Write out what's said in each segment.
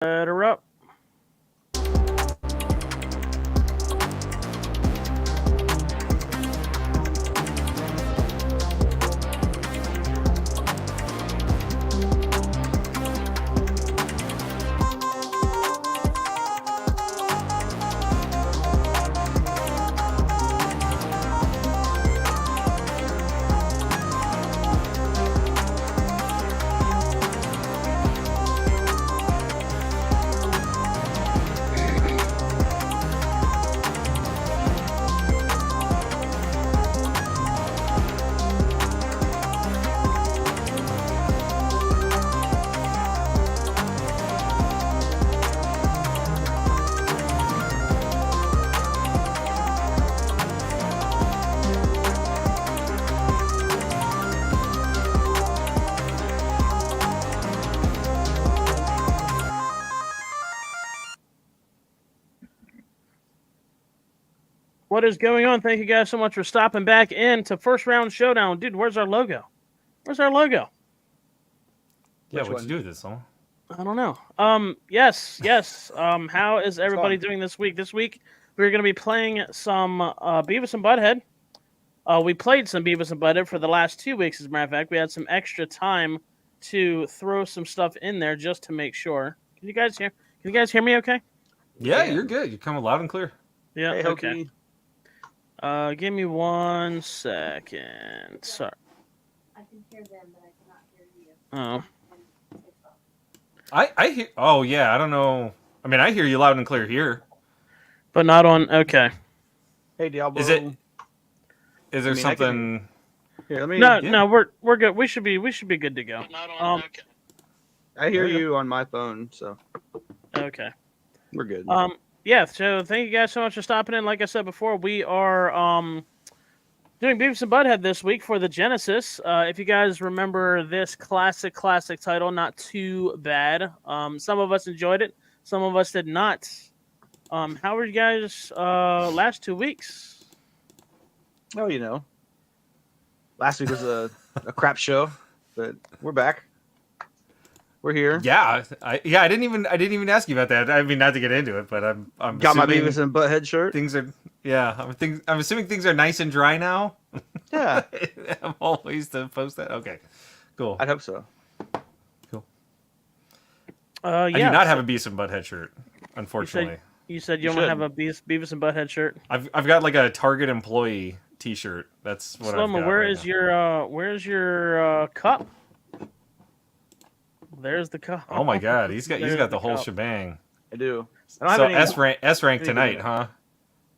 her up. What is going on? Thank you guys so much for stopping back in to First Round Showdown. Dude, where's our logo? Where's our logo? Yeah, what'd you do with this, huh? I don't know. Yes. How is everybody doing this week? This week, we're going to be playing some Beavis and Butthead. We played some Beavis and Butthead for the last 2 weeks, as a matter of fact. We had some extra time to throw some stuff in there just to make sure. Can you guys hear me okay? Yeah, you're good. You're coming loud and clear. Yeah, hey, okay. Give me 1 second. Sorry. I can hear them, but I cannot hear you. Oh. I hear. Oh yeah, I don't know. I mean, I hear you loud and clear here. But not on. Okay. Hey, Diablo. Is there something? Here, let me. No, we're good. We should be good to go. Not on. Okay. I hear you on my phone, so Okay. we're good. Yeah. So thank you guys so much for stopping in. Like I said before, we are doing Beavis and Butthead this week for the Genesis. If you guys remember this classic title, not too bad. Some of us enjoyed it, some of us did not. How were you guys last 2 weeks? Oh, last week was a crap show, but we're back. We're here. Yeah, I didn't even ask you about that. I mean, not to get into it, but I'm got my Beavis and Butt-Head shirt. Things are I'm assuming things are nice and dry now. Yeah, I'm always to post that. Okay, cool. I'd hope so. Cool. Yeah. I do not have a Beavis and Butt-Head shirt, unfortunately. You said you don't have a Beavis and Butthead shirt. I've got like a Target employee T-shirt. That's what I've got. Where's your cup? There's the cup. Oh my God, he's got the whole shebang. I do. I don't have any S rank tonight, huh?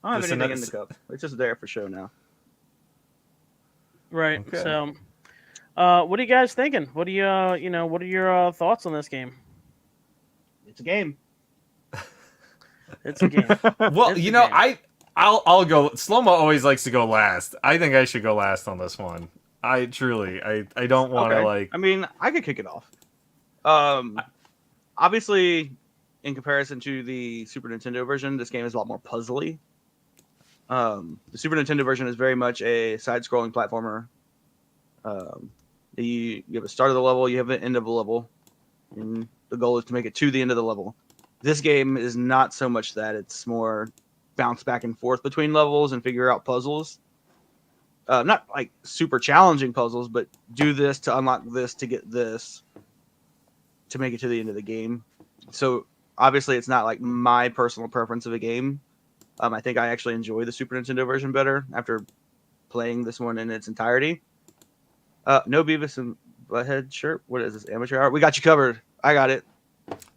I don't have anything in the cup. It's just there for show now. Right. Okay. So, what are you guys thinking? What do what are your thoughts on this game? It's a game. It's a game. Well, I'll go. Slow-mo always likes to go last. I think I should go last on this one. I don't want to I mean, I could kick it off. Obviously, in comparison to the Super Nintendo version, this game is a lot more puzzly. The Super Nintendo version is very much a side-scrolling platformer. You have a start of the level, you have an end of the level, and the goal is to make it to the end of the level. This game is not so much that; it's more bounce back and forth between levels and figure out puzzles. Not like super challenging puzzles, but do this to unlock this to get this to make it to the end of the game. So obviously it's not like my personal preference of a game. I think I actually enjoy the Super Nintendo version better after playing this one in its entirety. No Beavis and Butthead shirt. What is this, amateur hour? We got you covered. I got it.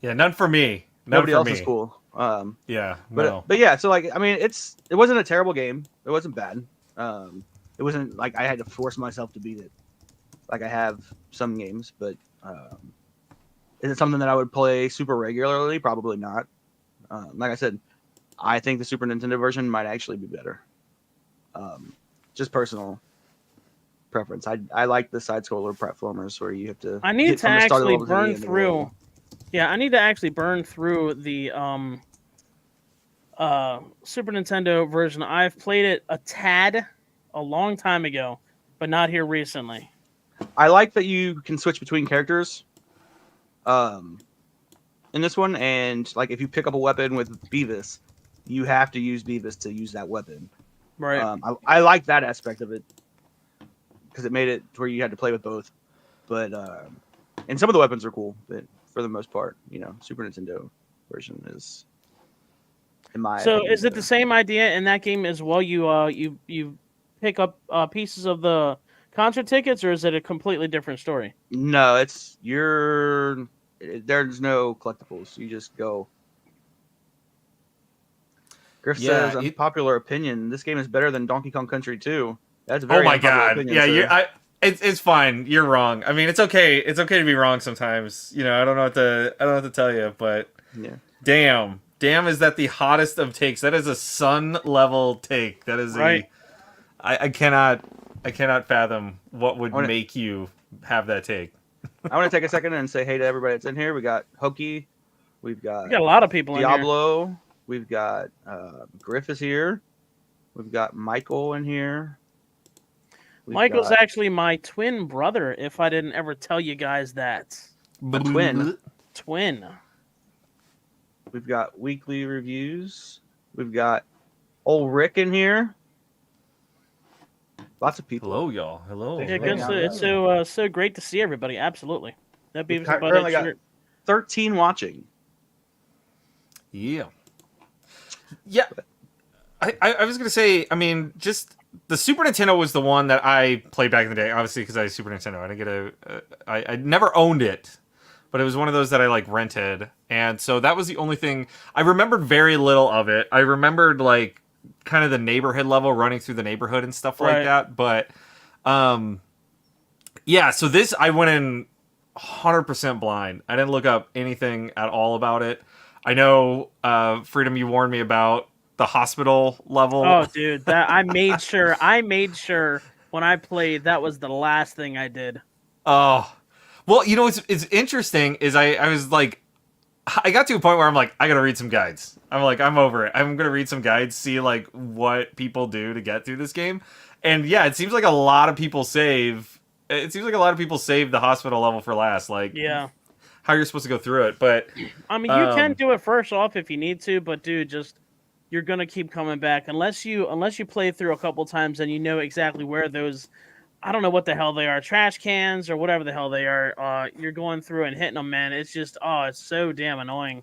Yeah, none for me. Nobody else is cool. Yeah, but yeah. So like, I mean, it wasn't a terrible game. It wasn't bad. It wasn't like I had to force myself to beat it, like I have some games. But is it something that I would play super regularly? Probably not. Like I said, I think the Super Nintendo version might actually be better. Just personal preference. I like the side scroller platformers where you have to. I need to actually burn through. Yeah, I need to actually burn through the Super Nintendo version. I've played it a long time ago, but not here recently. I like that you can switch between characters. in this one, and like if you pick up a weapon with Beavis, you have to use Beavis to use that weapon. Right. I like that aspect of it because it made it to where you had to play with both. But and some of the weapons are cool, but for the most part, Super Nintendo version is in my. So opinion, is it better. the same idea in that game as well? You pick up pieces of the concert tickets, or is it a completely different story? No, there's no collectibles. You just go. Griff says, unpopular opinion. This game is better than Donkey Kong Country 2. That's a very Oh my unpopular god! opinion, Yeah, sir. it's fine. You're wrong. I mean, it's okay. It's okay to be wrong sometimes. I don't know what to tell you, but Yeah. damn, is that the hottest of takes? That is a Sun level take. That is Right. I cannot fathom what would make you have that take. I want to take a second and say hey to everybody that's in here. We got Hokey. We've got We got a lot of people in here. Diablo. We've got Griff is here. We've got Michael in here. Michael's actually my twin brother, if I didn't ever tell you guys that. a twin. Twin. We've got weekly reviews. We've got old Rick in here. Lots of people. Hello, y'all. Hello. Yeah, Hello. good. It's so great to see everybody. Absolutely. That Beavis and currently Butthead got shirt. 13 watching. Yeah. Yeah. I was gonna say. I mean, just the Super Nintendo was the one that I played back in the day. Obviously, because I had a Super Nintendo. I didn't get I never owned it, but it was one of those that I like rented, and so that was the only thing I remembered. Very little of it. I remembered like kind of the neighborhood level, running through the neighborhood and stuff like that. But yeah. So this I went in 100% blind. I didn't look up anything at all about it. I know, Freedom, you warned me about the hospital level. Oh, dude, that I made sure when I played that was the last thing I did. Oh, well, it's interesting is I was like, I got to a point where I'm like, I gotta read some guides. I'm like, I'm over it. I'm gonna read some guides, see like what people do to get through this game. And yeah, it seems like a lot of people save. It seems like a lot of people save the hospital level for last. Like, Yeah. how you're supposed to go through it. But I mean, you can do it first off if you need to, but dude, you're gonna keep coming back unless you play through a couple times and you know exactly where those, I don't know what the hell they are, trash cans or whatever the hell they are. You're going through and hitting them, man. It's just it's so damn annoying.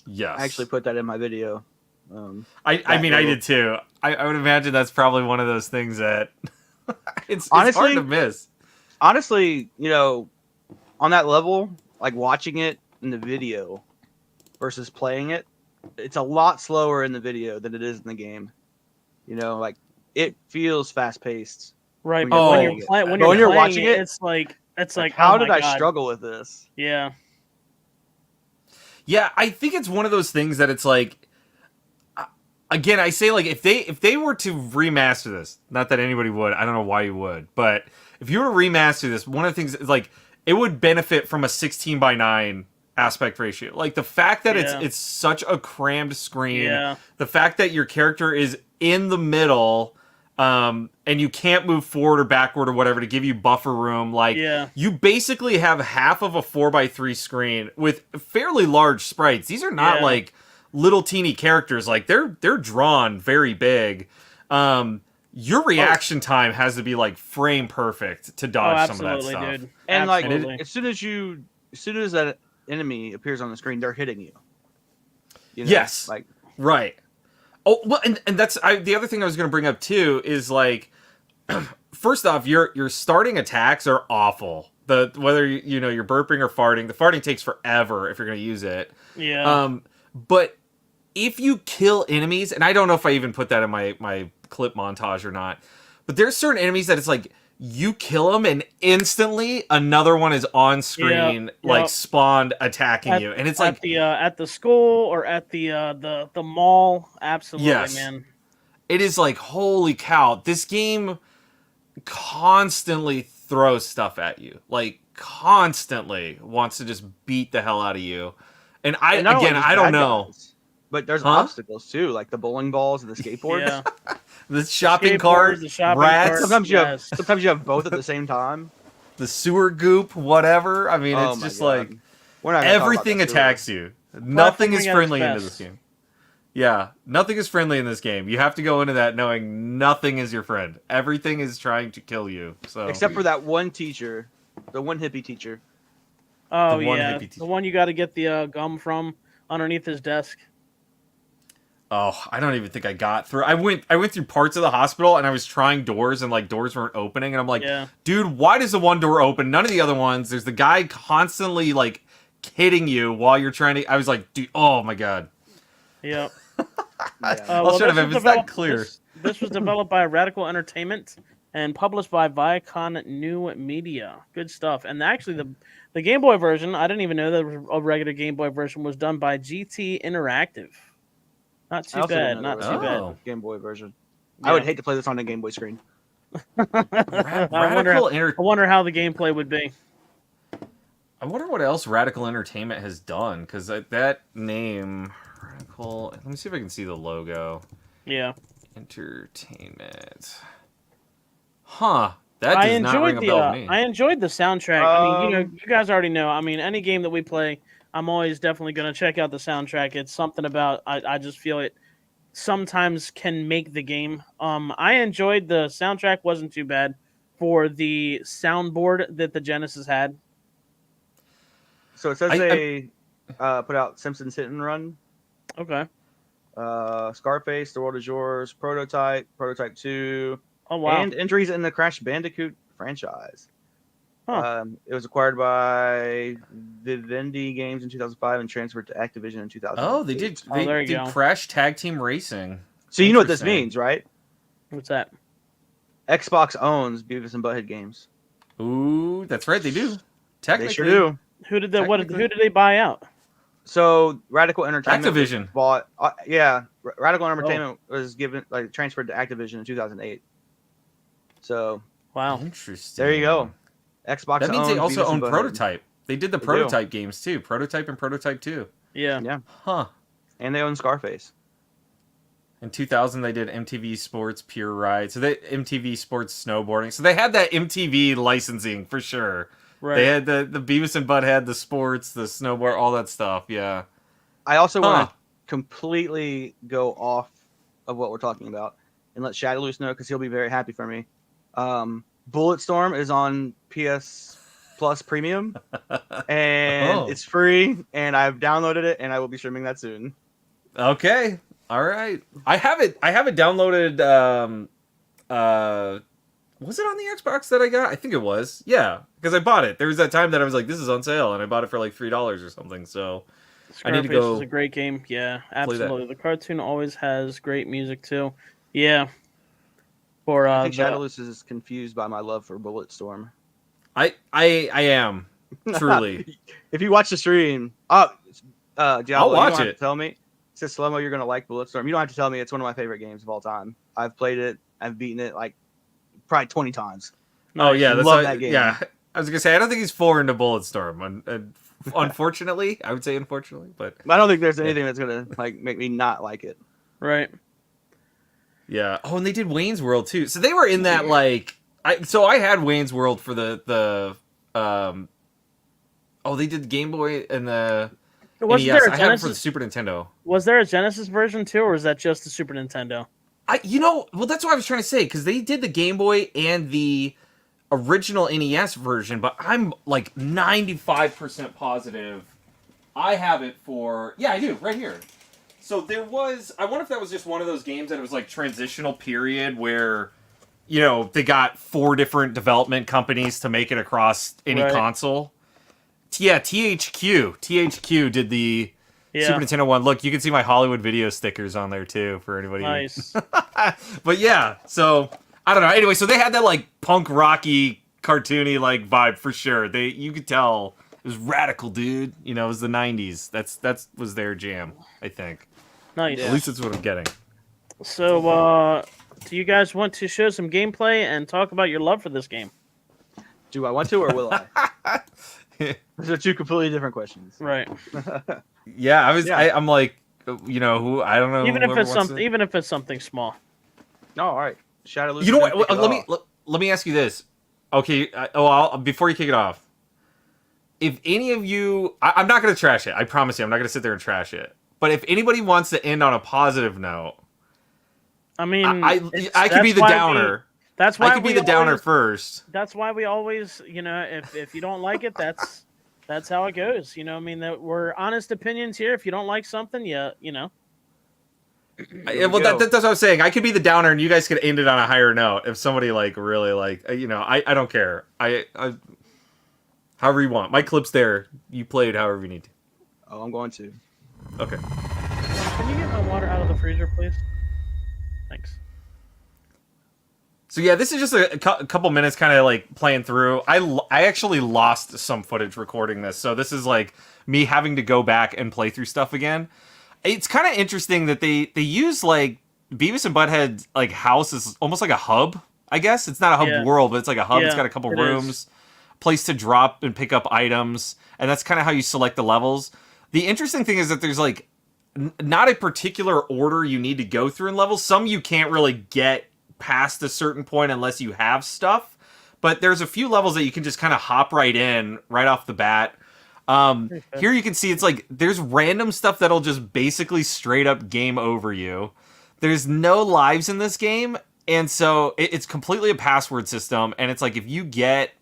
yes, I actually put that in my video. I mean, I did too. I would imagine that's probably one of those things that it's Honestly, hard to miss. Honestly, on that level, like watching it in the video versus playing it, it's a lot slower in the video than it is in the game. Like it feels fast paced. Right, When but you're when playing you're, it. play, when But when you're you're playing watching it, it, it's like how oh did my I God. struggle with this? Yeah. Yeah, I think it's one of those things that it's like, again, I say like if they were to remaster this, not that anybody would, I don't know why you would, but if you were to remaster this, one of the things is like it would benefit from a 16:9 aspect ratio. Like the fact that it's such a crammed screen, the fact that your character is in the middle, and you can't move forward or backward or whatever to give you buffer room. Like you basically have half of a 4:3 screen with fairly large sprites. These are not like little teeny characters. Like they're drawn very big. Your reaction time has to be like frame perfect to dodge some of that stuff. Dude. And Absolutely. like as soon as that enemy appears on the screen, they're hitting you. Yes. Like right. Oh well, and that's the other thing I was going to bring up too is like, first off, your starting attacks are awful. Whether you're burping or farting, the farting takes forever if you're going to use it. Yeah. But if you kill enemies, and I don't know if I even put that in my clip montage or not, but there's certain enemies that it's like you kill them and instantly another one is on screen, like spawned attacking you, and it's like at the school or at the mall. Absolutely, man. It is like holy cow! This game constantly throws stuff at you, like constantly wants to just beat the hell out of you. And I don't know. Guys, but there's obstacles too, like the bowling balls and the skateboards. Yeah. The shopping cart, rats. Sometimes you have both at the same time. The sewer goop, whatever. I mean, it's just like We're not gonna talk about Everything that, attacks you. Nothing is Platforming at friendly its into best. this game. Yeah, nothing is friendly in this game. You have to go into that knowing nothing is your friend. Everything is trying to kill you. So Except for that one teacher, the one hippie teacher. Oh The one yeah, hippie the teacher. one you got to get the gum from underneath his desk. Oh, I don't even think I got through. I went through parts of the hospital and I was trying doors and like doors weren't opening and I'm like, Yeah. dude, why does the one door open? None of the other ones. There's the guy constantly like hitting you while you're trying to. I was like, dude, oh my god. Yep. Yeah. I'll shut up this if was it's not developed- clear. This was developed by Radical Entertainment and published by Viacom New Media. Good stuff. And actually, the Game Boy version, I didn't even know that a regular Game Boy version was done by GT Interactive. Not I too also bad. didn't know Not there too was bad. Oh. a Game Boy version. Yeah. I would hate to play this on a Game Boy screen. Radical I wonder how the gameplay would be. I wonder what else Radical Entertainment has done because that name, Radical. Let me see if I can see the logo. Yeah. Entertainment. Huh. That does not ring a bell to me. I enjoyed the soundtrack. I mean, you guys already know. I mean, any game that we play, I'm always definitely going to check out the soundtrack. It's something about I just feel it sometimes can make the game. I enjoyed the soundtrack. Wasn't too bad for the soundboard that the Genesis had. So it says they put out Simpsons Hit and Run, Okay. Scarface, The World Is Yours, Prototype, Prototype 2, Oh wow. and entries in the Crash Bandicoot franchise. Huh. It was acquired by Vivendi Games in 2005 and transferred to Activision in 2000. Oh, they did. Oh, They there you did go. Crash Tag Team Racing. So you know what this Interesting. means, right? What's that? Xbox owns Beavis and Butthead games. Ooh, that's right. They do. Technically, They sure do. Who did they? What? Technically. Who did they buy out? So Radical Entertainment Activision. bought. Radical Entertainment was transferred to Activision in 2008. So Wow. Interesting. there you go. Xbox. That means they owns also Beavis and own Butthead. Prototype. They did the They do. Prototype games too. Prototype and Prototype 2. Yeah. Yeah, Huh. and they own Scarface. In 2000, they did MTV Sports Pure Ride. So they MTV Sports Snowboarding. So they had that MTV licensing for sure. Right. They had the Beavis and Butthead, the sports, the snowboard, all that stuff. Yeah. I also want Huh. to completely go off of what we're talking about and let Shadowloose know because he'll be very happy for me. Bulletstorm is on PS Plus Premium, and Oh. it's free, and I've downloaded it, and I will be streaming that soon. Okay. All right. I have it downloaded. Was it on the Xbox that I got? I think it was. Yeah, because I bought it. There was that time that I was like, "This is on sale," and I bought it for like $3 or something. So I need to Scarface go is a great game. Yeah, play that. absolutely. The cartoon always has great music too. Yeah. For I think the- Shadowloose is confused by my love for Bulletstorm. I am truly. If you watch the stream, Diablo, I'll you don't watch have it. to tell me. Says Slow-Mo, you're gonna like Bulletstorm. You don't have to tell me. It's one of my favorite games of all time. I've played it. I've beaten it like probably 20 times. Oh yeah, that's Love what- that game. Yeah, I was gonna say I don't think he's foreign to Bulletstorm. Unfortunately, I would say unfortunately, but I don't think there's anything that's gonna like make me not like it. right. yeah. Oh, and they did Wayne's World too. So they were in that like. I had Wayne's World for the. Oh, they did Game Boy and the. Was NES. there a I had it for the Genesis? Super Nintendo. Was there a Genesis version too, or was that just the Super Nintendo? Well, that's what I was trying to say because they did the Game Boy and the original NES version, but I'm like 95% positive I have it for. Yeah, I do right here. So there was. I wonder if that was just one of those games that it was like transitional period where, they got 4 different development companies to make it across any Right. console. Yeah, THQ did the Yeah. Super Nintendo one. Look, you can see my Hollywood video stickers on there too for anybody. Nice. But yeah, so I don't know. Anyway, so they had that like punk rocky, cartoony like vibe for sure. You could tell it was radical, dude. It was the '90s. That was their jam, I think. Nice. At least that's what I'm getting. So, do you guys want to show some gameplay and talk about your love for this game? Do I want to or will I? Those are 2 completely different questions. Right. Yeah, I'm like, Oh, I don't know. Even if whoever it's wants something, to- even if it's something small. No, all right. Shadowloose. You know is what? gonna kick it off. Let me ask you this. Okay. Before you kick it off, if any of you, I'm not going to trash it. I promise you, I'm not going to sit there and trash it. But if anybody wants to end on a positive note, I mean, I could be the downer. That's why I could be the downer first. That's why we always, if you don't like it, that's how it goes. I mean, that we're honest opinions here. If you don't like something, Well, that's what I was saying. I could be the downer, and you guys could end it on a higher note if somebody really I don't care. I however you want. My clip's there. You play it however you need to. Oh, I'm going to. Okay. Can you get my water out of the freezer, please? Thanks. So yeah, this is just a couple minutes kind of like playing through. I actually lost some footage recording this, so this is like me having to go back and play through stuff again. It's kind of interesting that they use like Beavis and Butthead like house is almost like a hub. I guess it's not a hub world, but it's like a hub. Yeah, it's got a couple rooms, place to drop and pick up items, and that's kind of how you select the levels. The interesting thing is that there's like not a particular order you need to go through in levels. Some you can't really get past a certain point unless you have stuff, but there's a few levels that you can just kind of hop right in right off the bat. Here you can see it's like there's random stuff that'll just basically straight up game over you. There's no lives in this game, and so it's completely a password system, and it's like if you get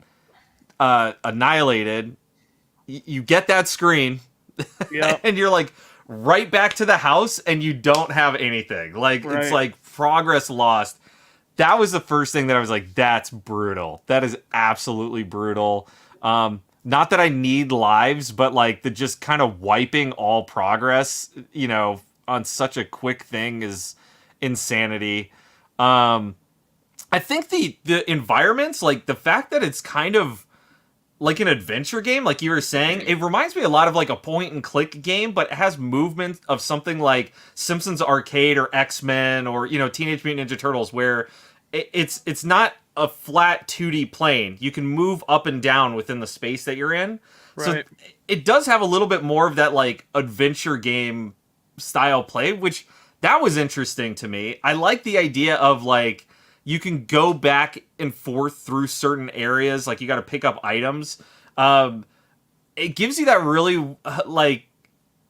annihilated, you get that screen, and you're like right back to the house, and you don't have anything. Like it's like progress lost. That was the first thing that I was like, that's brutal. That is absolutely brutal. Not that I need lives, but like the just kind of wiping all progress, on such a quick thing is insanity. I think the environments, like the fact that it's kind of like an adventure game, like you were saying, it reminds me a lot of like a point and click game, but it has movement of something like Simpsons Arcade or X-Men or, Teenage Mutant Ninja Turtles, where it's not a flat 2D plane. You can move up and down within the space that you're in. Right. So it does have a little bit more of that like adventure game style play, which that was interesting to me. I like the idea of like you can go back and forth through certain areas, like you got to pick up items. It gives you that really like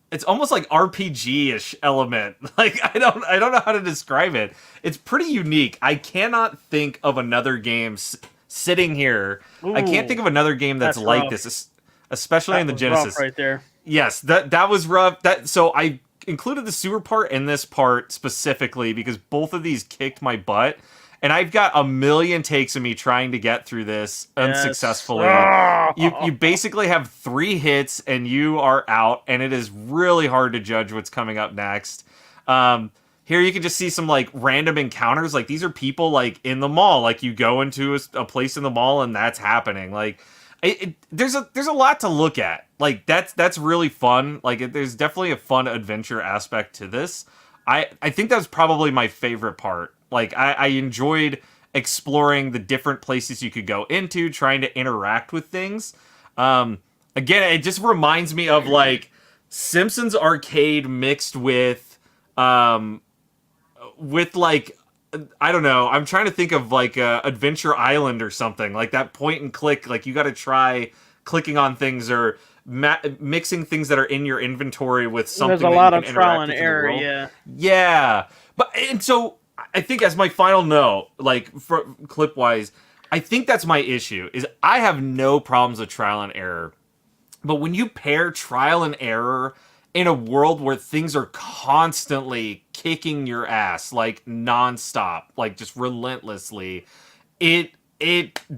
it's almost like RPG-ish element. Like I don't know how to describe it. It's pretty unique. I cannot think of another game sitting here. Ooh, I can't think of another game that's like rough. This, especially in the Genesis. Right there. Yes, that was rough. So I included the sewer part in this part specifically because both of these kicked my butt. And I've got a million takes of me trying to get through this unsuccessfly. You basically have 3 hits and you are out, and it is really hard to judge what's coming up next. Here you can just see some like random encounters. Like these are people like in the mall. Like you go into a place in the mall and that's happening. Like there's a lot to look at. Like that's really fun. Like there's definitely a fun adventure aspect to this. I think that's probably my favorite part. Like, I enjoyed exploring the different places you could go into, trying to interact with things. Again, it just reminds me of, like, Simpsons Arcade mixed with, like, I don't know. I'm trying to think of, like, Adventure Island or something. Like, that point and click. Like, you got to try clicking on things or mixing things that are in your inventory with something. There's a lot of trial and error, yeah. Yeah. And so I think as my final note, like for clip wise, I think that's my issue is I have no problems with trial and error. But when you pair trial and error in a world where things are constantly kicking your ass, like nonstop, like just relentlessly, it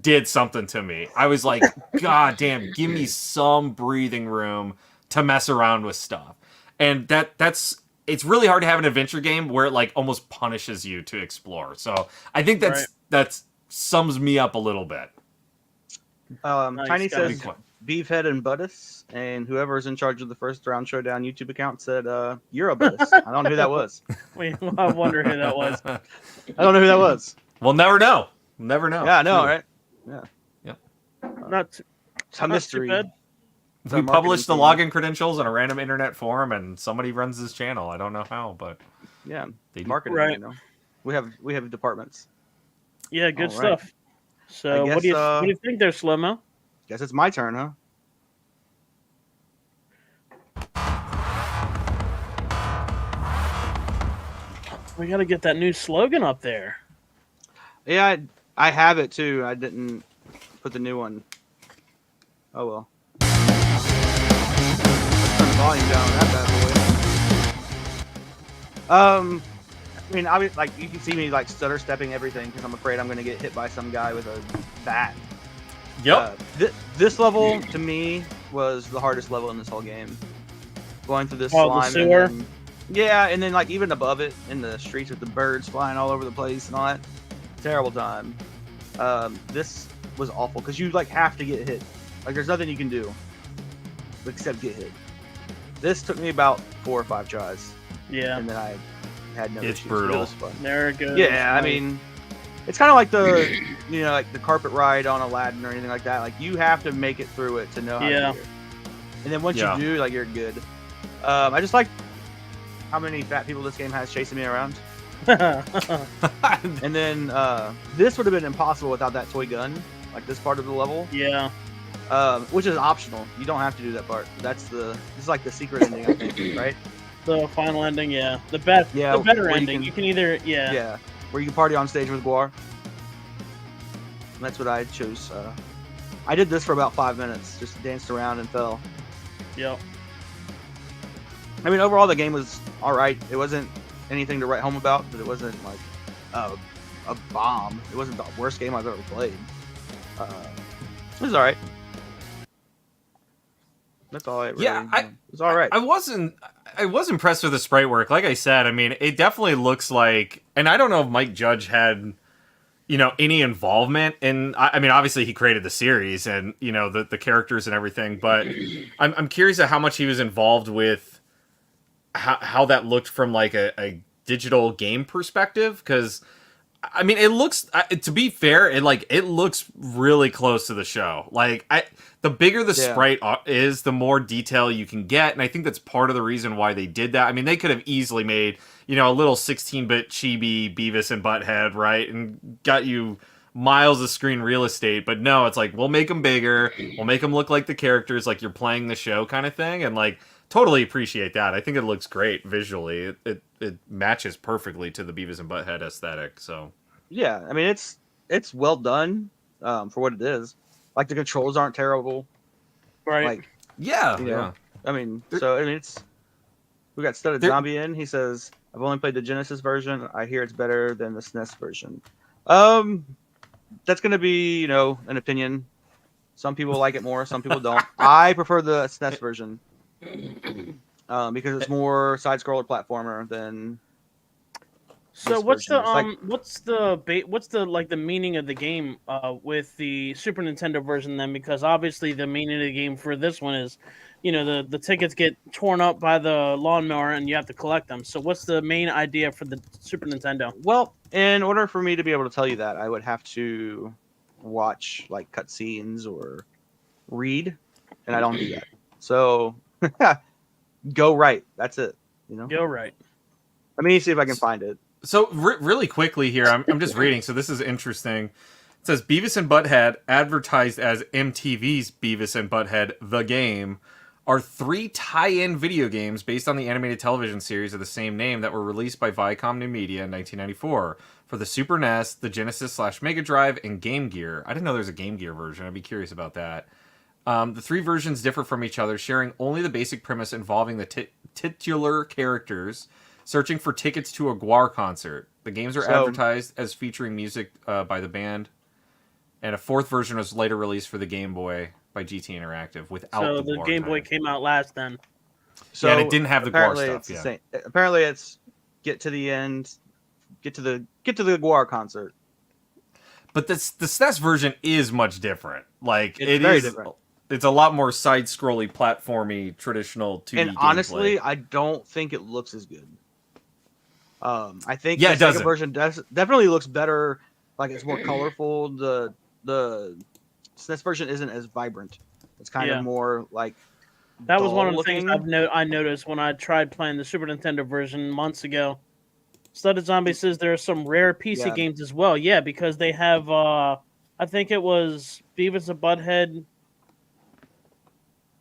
did something to me. I was like, God damn, give me some breathing room to mess around with stuff. And that's it's really hard to have an adventure game where it like almost punishes you to explore. So I think that sums me up a little bit. Nice. Tiny says Beefhead and Buttis, and whoever's in charge of the First Round Showdown YouTube account said you're a Buttis. I don't know who that was. Wait, I wonder who that was. I don't know who that was. We'll never know. Never know. Yeah, I know, right? Yeah. Yep. It's a mystery. We publish the login credentials on a random internet forum, and somebody runs this channel. I don't know how, but yeah, they marketing. Right. You know, we have departments. Yeah, good stuff. So, what do you think there, Slow-Mo? Guess it's my turn, huh? We got to get that new slogan up there. Yeah, I have it too. I didn't put the new one. Oh well. Turn the volume down on that bad boy. I mean, like you can see me like stutter stepping everything because I'm afraid I'm gonna get hit by some guy with a bat. Yep. This level to me was the hardest level in this whole game. Going through this Oh, slime. the sewer? And then, yeah, and then like even above it in the streets with the birds flying all over the place and all that. Terrible time. This was awful because you like have to get hit. Like there's nothing you can do except get hit. This took me about 4 or 5 tries. Yeah. And then I had no It's issues. brutal. It was fun. There it goes. Yeah, I mean, it's kind of like the, you know, like the carpet ride on Aladdin or anything like that. Like you have to make it through it to know how to do it. And then once you do, like you're good. I just like how many fat people this game has chasing me around. And then this would have been impossible without that toy gun, like this part of the level. Yeah. Which is optional. You don't have to do that part. This is like the secret ending, I think, right? The final ending, yeah. The better ending. You can either, Yeah, where you can party on stage with Guar. And that's what I chose. I did this for about 5 minutes, just danced around and fell. Yep. I mean, overall, the game was all right. It wasn't anything to write home about, but it wasn't like a bomb. It wasn't the worst game I've ever played. It was all right. That's all I really. It was all right. I was impressed with the sprite work. Like I said, I mean, it definitely looks like, and I don't know if Mike Judge had, you know, any involvement in. I mean, obviously he created the series and you know the characters and everything, but I'm curious at how much he was involved with how that looked from like a digital game perspective, because I mean, it looks, to be fair, it looks really close to the show. Like the bigger the sprite is, the more detail you can get, and I think that's part of the reason why they did that. I mean, they could have easily made, you know, a little 16-bit chibi Beavis and Butt-Head, right, and got you miles of screen real estate. But no, it's like, we'll make them bigger, we'll make them look like the characters, like you're playing the show kind of thing, and like totally appreciate that. I think it looks great visually. It matches perfectly to the Beavis and Butt-Head aesthetic. So yeah, I mean it's well done for what it is. Like the controls aren't terrible, right? Like yeah, you know, I mean, so I mean it's. We got Studded Zombie in. He says, "I've only played the Genesis version. I hear it's better than the SNES version." That's gonna be, you know, an opinion. Some people like it more. Some people don't. I prefer the SNES version. Because it's more side-scroller platformer than. So what's the like the meaning of the game with the Super Nintendo version then? Because obviously the meaning of the game for this one is, you know, the tickets get torn up by the lawnmower and you have to collect them. So what's the main idea for the Super Nintendo? Well, in order for me to be able to tell you that, I would have to watch like cutscenes or read, and I don't do that. So go right. That's it. You know. Go right. Let me see if I can find it. So really quickly here, I'm just reading. So this is interesting. It says Beavis and Butt-Head, advertised as MTV's Beavis and Butt-Head, the game, are 3 tie-in video games based on the animated television series of the same name that were released by Viacom New Media in 1994 for the Super NES, the Genesis/Mega Drive, and Game Gear. I didn't know there was a Game Gear version. I'd be curious about that. The 3 versions differ from each other, sharing only the basic premise involving the titular characters searching for tickets to a Guar concert. The games are advertised as featuring music by the band, and a 4th version was later released for the Game Boy by GT Interactive without the Guar. So the Game Boy came out last then. So yeah, and it didn't have the Guar stuff. It's the same. Apparently, it's get to the end, get to the Guar concert. But the SNES version is much different. Like it's very different. It's a lot more side-scrolly, platformy, traditional 2D And honestly, gameplay. I don't think it looks as good. I think the Sega version definitely looks better. Like it's more colorful. The SNES version isn't as vibrant. It's kind of more like. That was one of the things I noticed when I tried playing the Super Nintendo version months ago. Studded Zombie says there are some rare PC games as well. Yeah, because they have. I think it was Beavis and Butt-Head.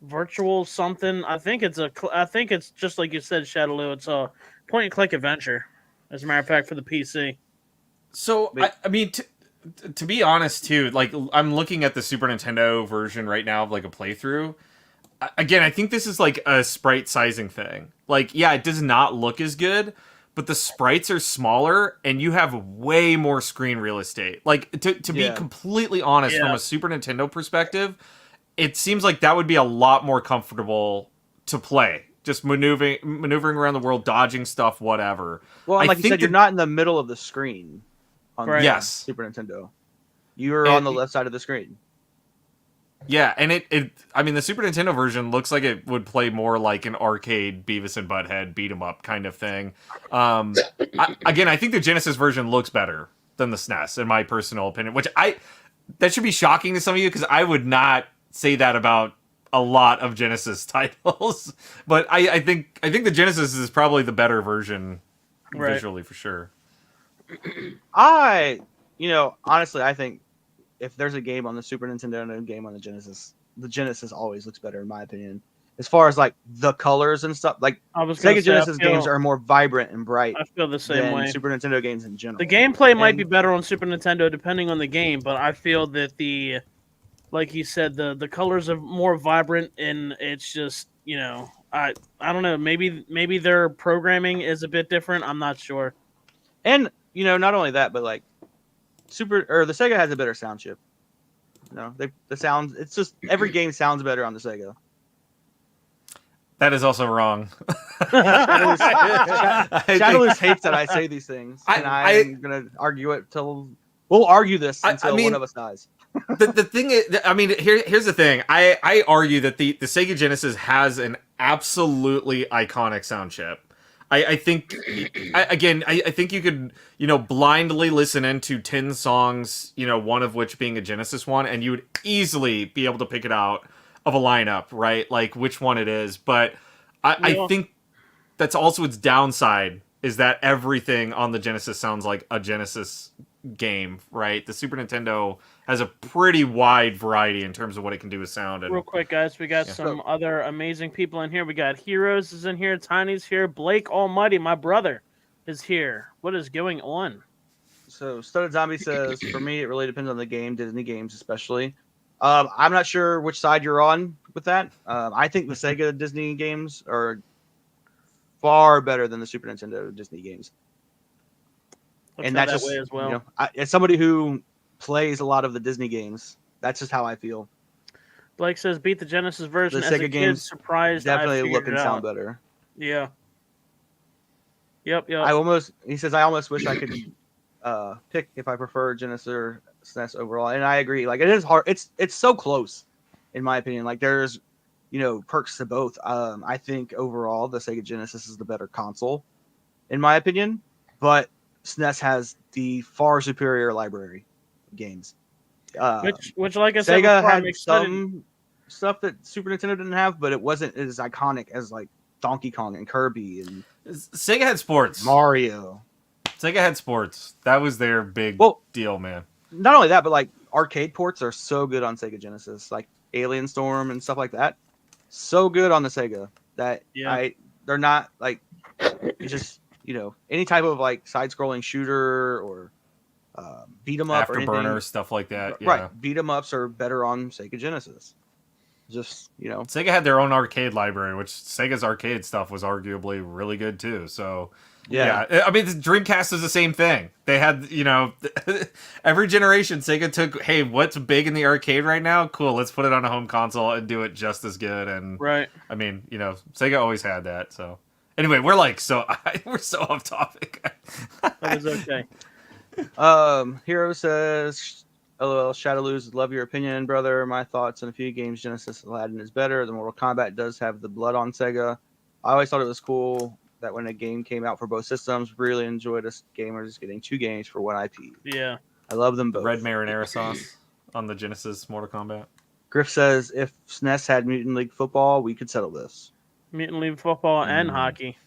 Virtual something. I think it's just like you said, Shadowloo. It's a point and click adventure. As a matter of fact, for the PC. So I mean, to be honest, too, like I'm looking at the Super Nintendo version right now of like a playthrough. Again, I think this is like a sprite sizing thing. Like, yeah, it does not look as good, but the sprites are smaller and you have way more screen real estate. Like, to be completely honest, from a Super Nintendo perspective, it seems like that would be a lot more comfortable to play. Just maneuvering around the world, dodging stuff, whatever. Well, like you said, you're not in the middle of the screen on the Super Nintendo. You're on the left side of the screen. Yeah, and I mean, the Super Nintendo version looks like it would play more like an arcade Beavis and Butthead beat 'em up kind of thing. I think the Genesis version looks better than the SNES, in my personal opinion. That should be shocking to some of you, because I would not say that about a lot of Genesis titles. But I think the Genesis is probably the better version visually, for sure. Honestly, I think if there's a game on the Super Nintendo and a game on the Genesis always looks better, in my opinion. As far as like the colors and stuff, like Sega Genesis games are more vibrant and bright. I feel the same way. Super Nintendo games in general. The gameplay might be better on Super Nintendo depending on the game, but I feel that like you said, the colors are more vibrant, and it's just, I don't know, maybe their programming is a bit different. I'm not sure. And not only that, but like the Sega has a better sound chip. The sound, it's just every game sounds better on the Sega. That is also wrong. Shadowless hates that I say these things, and I'm gonna argue it till we'll argue this until one of us dies. the thing is, I mean, here's the thing. I argue that the Sega Genesis has an absolutely iconic sound chip. I think you could, blindly listen into 10 songs, one of which being a Genesis one, and you would easily be able to pick it out of a lineup, right? Like which one it is. But I think that's also its downside, is that everything on the Genesis sounds like a Genesis game, right? The Super Nintendo has a pretty wide variety in terms of what it can do with sound. And, real quick, guys, we got some other amazing people in here. We got Heroes is in here, Tiny's here, Blake Almighty, my brother, is here. What is going on? So Studded Zombie says, for me, it really depends on the game, Disney games especially. I'm not sure which side you're on with that. I think the Sega Disney games are far better than the Super Nintendo Disney games. And that's just, way as well. As somebody who plays a lot of the Disney games, that's just how I feel. Blake says, beat the Genesis version. The as Sega a games kid, surprised definitely look and sound better. Yeah. Yep. I almost wish I could pick if I prefer Genesis or SNES overall. And I agree. Like, it is hard. It's so close, in my opinion. Like, there's, perks to both. I think overall the Sega Genesis is the better console, in my opinion. But SNES has the far superior library of games. Which, like I said, Sega before, had some stuff that Super Nintendo didn't have, but it wasn't as iconic as like Donkey Kong and Kirby and Sega had sports. Mario. Sega had sports. That was their big deal, man. Not only that, but like arcade ports are so good on Sega Genesis, like Alien Storm and stuff like that. So good on the Sega that they're not like, it's just, any type of like side-scrolling shooter or beat 'em up or anything. Afterburner, stuff like that. Yeah. Right, beat 'em ups are better on Sega Genesis. Just Sega had their own arcade library, which Sega's arcade stuff was arguably really good too. So yeah. I mean, the Dreamcast is the same thing. They had every generation Sega took, hey, what's big in the arcade right now? Cool, let's put it on a home console and do it just as good. And right, I mean, Sega always had that. So anyway, we're so off topic. That was okay. Hero says, LOL, Shadowlose, love your opinion, brother. My thoughts on a few games. Genesis Aladdin is better. The Mortal Kombat does have the blood on Sega. I always thought it was cool that when a game came out for both systems, really enjoyed us gamers getting 2 games for 1 IP. Yeah. I love them both. Red marinara sauce on the Genesis Mortal Kombat. Griff says, if SNES had Mutant League Football, we could settle this. Mutant League Football and hockey.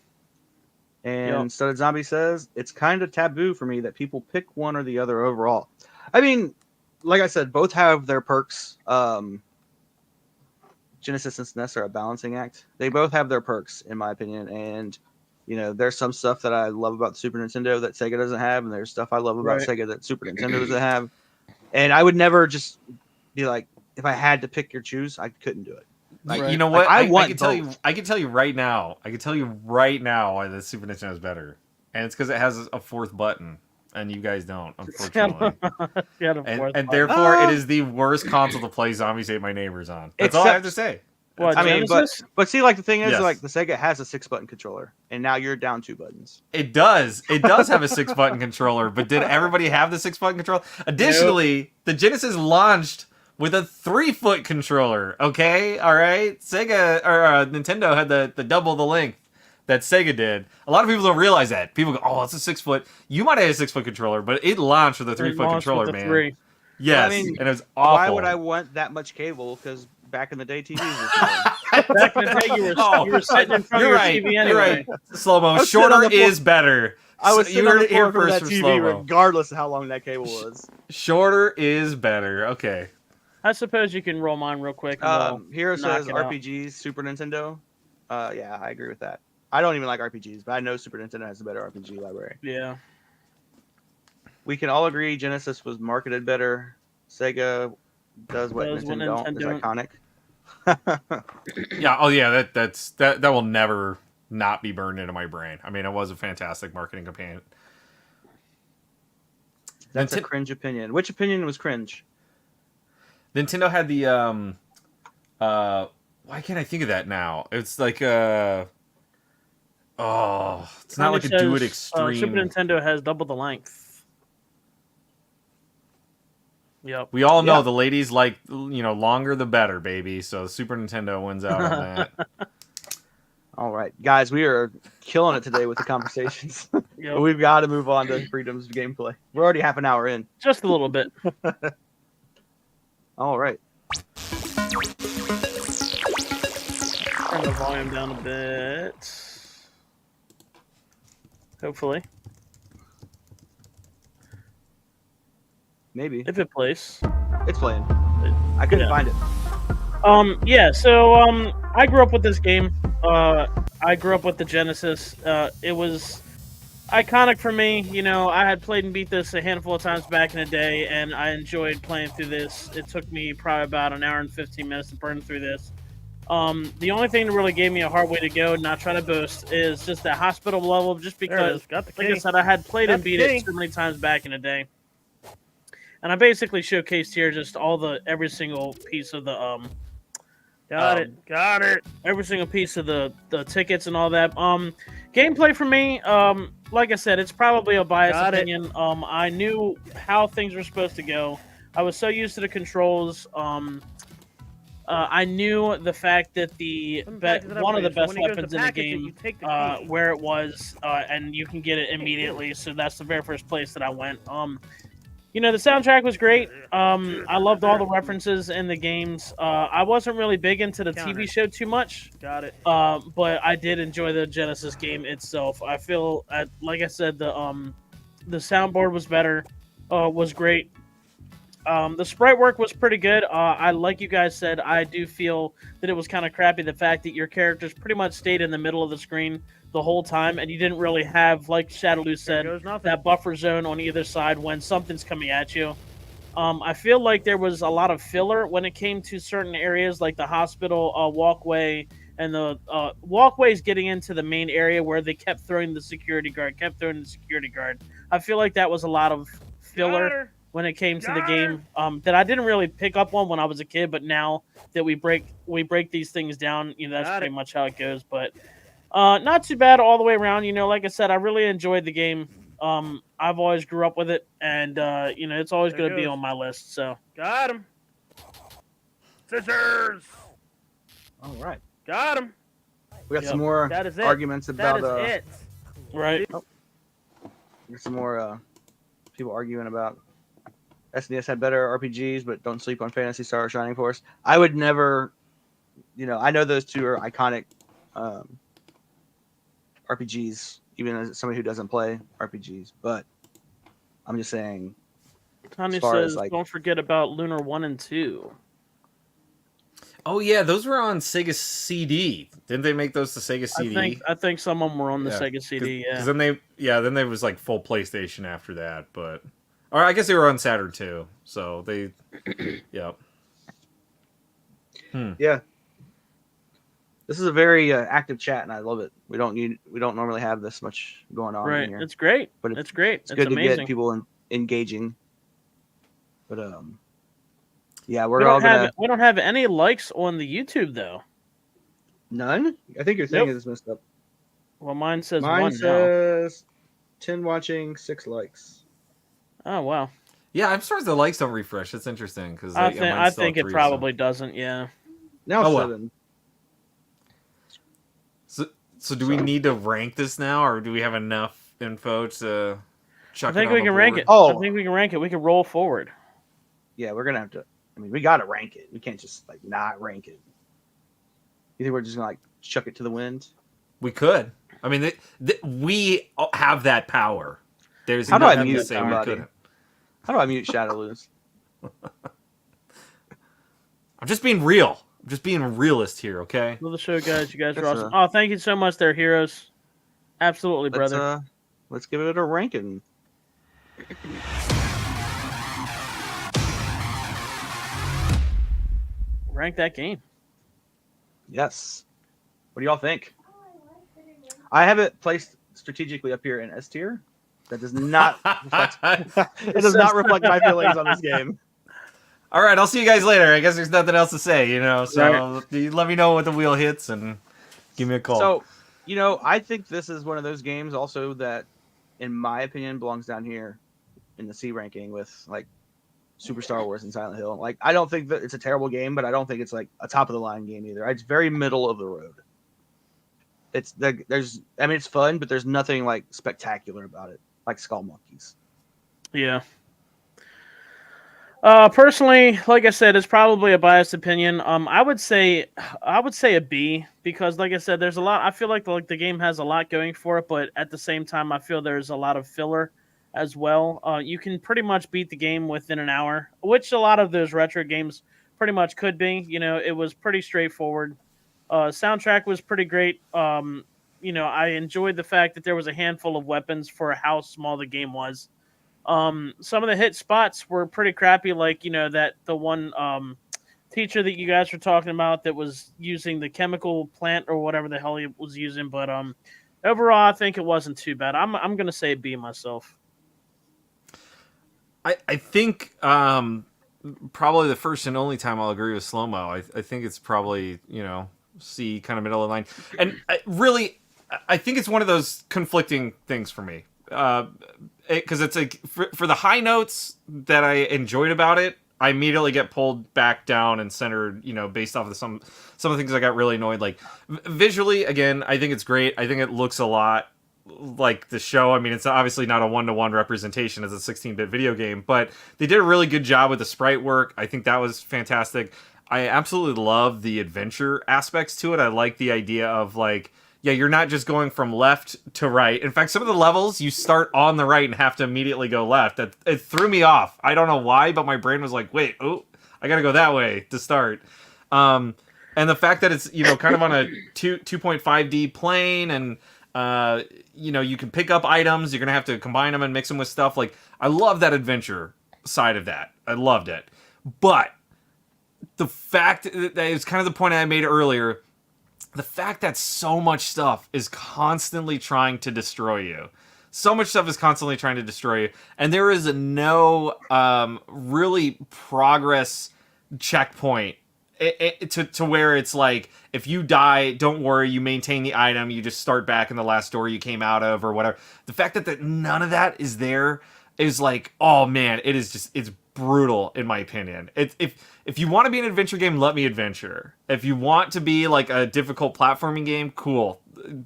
And Studded Zombie says, it's kind of taboo for me that people pick one or the other overall. I mean, like I said, both have their perks. Genesis and SNES are a balancing act. They both have their perks, in my opinion. And You know, there's some stuff that I love about the Super Nintendo that Sega doesn't have, and there's stuff I love about Right. Sega that Super Nintendo doesn't have. And I would never just be like, if I had to pick or choose, I couldn't do it. Like, You know like, what? I I want can tell you. both. I can tell you right now. I can tell you right now why the Super Nintendo is better, and it's because it has a fourth button, and you guys don't, unfortunately. Yeah, of course. And therefore, Ah. it is the worst console to play Zombies Ate My Neighbors on. That's all I have to say. What, I mean, Genesis? but see, like the thing is, Yes. like the Sega has a 6-button controller, and now you're down 2 buttons. It does. It does have a 6-button controller, but did everybody have the 6-button controller? Additionally, the Genesis launched with a 3-foot controller. Okay, all right. Sega or Nintendo had the double the length that Sega did. A lot of people don't realize that. People go, "Oh, it's a 6-foot." You might have a 6-foot controller, but it launched with a 3-foot controller, man. 3. Yes, I mean, and it was awful. Why would I want that much cable? Because back in the day, TVs were small. Back in the day, you were sitting in front of You're your right. TV anyway. You're right. Slow-mo. I was sitting on Shorter the floor- is better. I was So sitting you on heard the it here floor of first that for TV, slow-mo. regardless of how long that cable was. Shorter is better. Okay. I suppose you can roll mine real quick. And Hero knock says it out. RPGs, Super Nintendo. Yeah, I agree with that. I don't even like RPGs, but I know Super Nintendo has a better RPG library. Yeah. We can all agree Genesis was marketed better. Sega does what Does what Nintendo is Nintendo- iconic. Yeah. Oh, yeah. That will never not be burned into my brain. I mean, it was a fantastic marketing campaign. That's a cringe opinion. Which opinion was cringe? Nintendo had the why can't I think of that now? It's like it's not like a do it extreme. Super Nintendo has double the length. Yep. We all know Yeah. the ladies like, longer the better, baby. So Super Nintendo wins out on that. All right, guys, we are killing it today with the conversations. Yep. We've got to move on to Freedom's gameplay. We're already half an hour in. Just a little bit. All right. Turn the volume down a bit. Hopefully. Maybe. If it plays. It's playing. I couldn't find it. Yeah, so I grew up with this game. I grew up with the Genesis. It was iconic for me. You know, I had played and beat this a handful of times back in the day, and I enjoyed playing through this. It took me probably about an hour and 15 minutes to burn through this. The only thing that really gave me a hard way to go, not trying to boast, is just that hospital level, just because, like I said, I had played and beat it so many times back in the day. And I basically showcased here just every single piece of the got it. Every single piece of the tickets and all that. Gameplay for me, like I said, it's probably a biased opinion. I knew how things were supposed to go. I was so used to the controls. I knew the fact that one of the best weapons in the game, where it was, and you can get it immediately. So that's the very first place that I went. You know, the soundtrack was great. I loved all the references in the games. I wasn't really big into the TV show too much. But I did enjoy the Genesis game itself. I feel, like I said, the soundboard was better, was great. The sprite work was pretty good. Like you guys said, I do feel that it was kind of crappy, the fact that your characters pretty much stayed in the middle of the screen the whole time, and you didn't really have, like Shadowloo said, that buffer zone on either side when something's coming at you. I feel like there was a lot of filler when it came to certain areas, like the hospital walkway and the walkways getting into the main area where they kept throwing the security guard, I feel like that was a lot of filler when it came to the game that I didn't really pick up on when I was a kid, but now that we break these things down, you know, that's pretty much how it goes. But not too bad all the way around. You know, like I said, I really enjoyed the game. I've always grew up with it, and you know, it's always going to be on my list. So Got him. Scissors. All right. Got him. We got some more That is it. arguments That about is it. right. There's some more people arguing about SNES had better RPGs, but don't sleep on Phantasy Star or Shining Force. I would never, you know, I know those two are iconic RPGs, even as somebody who doesn't play RPGs, but I'm just saying. Tanya as far says, as, like, don't forget about Lunar 1 and 2. Oh yeah, those were on Sega CD. Didn't they make those to Sega CD? I think some of them were on the Sega CD. Because Yeah. then they was like full PlayStation after that, but or I guess they were on Saturn too. So they, yeah. Yeah. This is a very active chat, and I love it. We don't normally have this much going on Right. in here. It's great. But It's great. It's good amazing. to get people engaging. But yeah, we don't have any likes on the YouTube though. None. I think your thing is messed up. Well, mine says Mine 1 says 10 watching, 6 likes. now. Oh wow. Yeah, I'm surprised the likes don't refresh. That's interesting because I think it probably doesn't. Yeah. Now Oh, well. 7. So do we need to rank this now, or do we have enough info to chuck I think it on we the can rank board? it. Oh. I think we can rank it. We can roll forward. Yeah, we're gonna have to. I mean, we gotta rank it. We can't just like not rank it. You think we're just gonna like chuck it to the wind? We could. I mean, we have that power. There's How do I nothing to mute say we somebody? couldn't. How do I mute Shadowloose? I'm just being real. I'm just being a realist here, okay? Love the show, guys. You guys are That's awesome. Oh, thank you so much, there, heroes. Absolutely, brother. Let's give it a ranking. Rank that game. Yes. What do y'all think? I have it placed strategically up here in S tier. That does not reflect, it does not reflect my feelings on this game. All right, I'll see you guys later. I guess there's nothing else to say, you know. So you let me know when the wheel hits and give me a call. So, I think this is one of those games also that, in my opinion, belongs down here in the C ranking with like Super Star Wars and Silent Hill. Like, I don't think that it's a terrible game, but I don't think it's like a top of the line game either. It's very middle of the road. It's fun, but there's nothing like spectacular about it, like Skull Monkeys. Yeah. Personally, like I said, it's probably a biased opinion. I would say a B because, like I said, there's a lot. I feel like the game has a lot going for it, but at the same time, I feel there's a lot of filler as well. You can pretty much beat the game within an hour, which a lot of those retro games pretty much could be. It was pretty straightforward. Soundtrack was pretty great. I enjoyed the fact that there was a handful of weapons for how small the game was. Some of the hit spots were pretty crappy, like that the one teacher that you guys were talking about that was using the chemical plant or whatever the hell he was using. But overall, I think it wasn't too bad. I'm gonna say B myself. I think probably the first and only time I'll agree with Slow Mo. I think it's probably C, kind of middle of the line, and I think it's one of those conflicting things for me. Because it's like for the high notes that I enjoyed about it, I immediately get pulled back down and centered, based off of some of the things I got really annoyed. Like visually, again, I think it's great. I think it looks a lot like the show. I mean, it's obviously not a 1-to-1 representation as a 16-bit video game, but they did a really good job with the sprite work. I think that was fantastic. I absolutely love the adventure aspects to it. I like the idea of like, yeah, you're not just going from left to right. In fact, some of the levels, you start on the right and have to immediately go left. It threw me off. I don't know why, but my brain was like, wait, I got to go that way to start. And the fact that it's, kind of on a 2.5D plane and, you can pick up items. You're going to have to combine them and mix them with stuff. Like, I love that adventure side of that. I loved it. But the fact that it's kind of the point I made earlier, the fact that so much stuff is constantly trying to destroy you. So much stuff is constantly trying to destroy you. And there is no really progress checkpoint to where it's like, if you die, don't worry, you maintain the item, you just start back in the last door you came out of or whatever. The fact that none of that is there is like, oh man, it's brutal in my opinion. If you want to be an adventure game, let me adventure. If you want to be like a difficult platforming game, cool.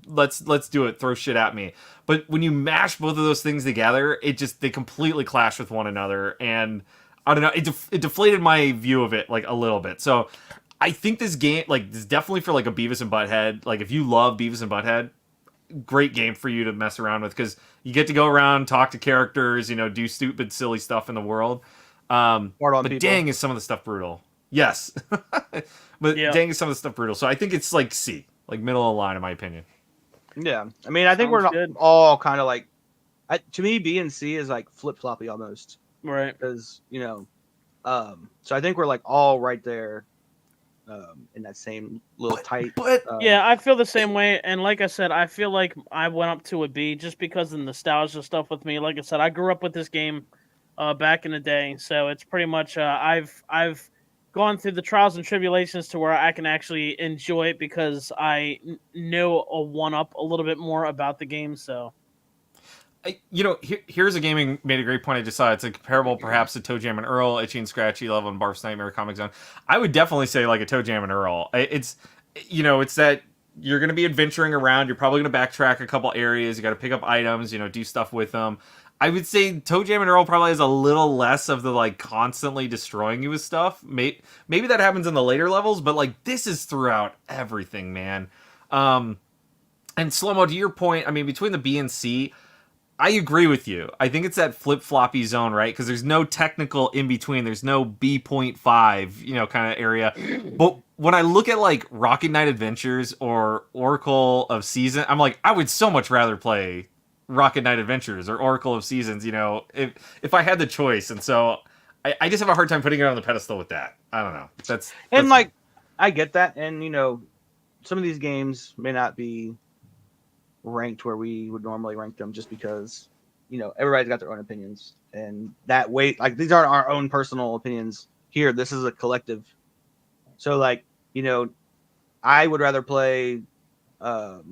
Let's do it. Throw shit at me. But when you mash both of those things together, they completely clash with one another, and I don't know, it deflated my view of it like a little bit. So I think this game is definitely for like a Beavis and Butthead. Like if you love Beavis and Butthead, great game for you to mess around with because you get to go around, talk to characters, do stupid, silly stuff in the world. But people. dang, is some of the stuff brutal. Yes. But Yeah. dang, is some of the stuff brutal. So I think it's like C, like middle of the line in my opinion. Yeah, I mean, I think Sounds we're good. all kind of like, to me, B and C is like flip floppy almost, Right. because so I think we're like all right there, in that same little tight. But Yeah, I feel the same way, and like I said, I feel like I went up to a B just because of the nostalgia stuff with me. Like I said, I grew up with this game back in the day, so it's pretty much I've gone through the trials and tribulations to where I can actually enjoy it because I know a one up a little bit more about the game. So here's a gaming made a great point. I just saw it's a comparable perhaps to Toe Jam and Earl, Itchy and Scratchy, Level and Barf's Nightmare, Comic Zone. I would definitely say like a Toe Jam and Earl. It's that you're going to be adventuring around. You're probably going to backtrack a couple areas. You got to pick up items. Do stuff with them. I would say Toe Jam and Earl probably has a little less of the like constantly destroying you with stuff. Maybe that happens in the later levels, but like this is throughout everything, man. And Slow-Mo, to your point, I mean, between the B and C, I agree with you. I think it's that flip-floppy zone, right? Because there's no technical in between. There's no B.5, kind of area. But when I look at like Rocket Knight Adventures or Oracle of Seasons, I'm like, I would so much rather play Rocket Knight Adventures or Oracle of Seasons, if I had the choice. And so I just have a hard time putting it on the pedestal with that. I don't know. That's like, I get that, and some of these games may not be ranked where we would normally rank them, just because everybody's got their own opinions, and that weight, like, these aren't our own personal opinions here. This is a collective. So like, I would rather play Ninja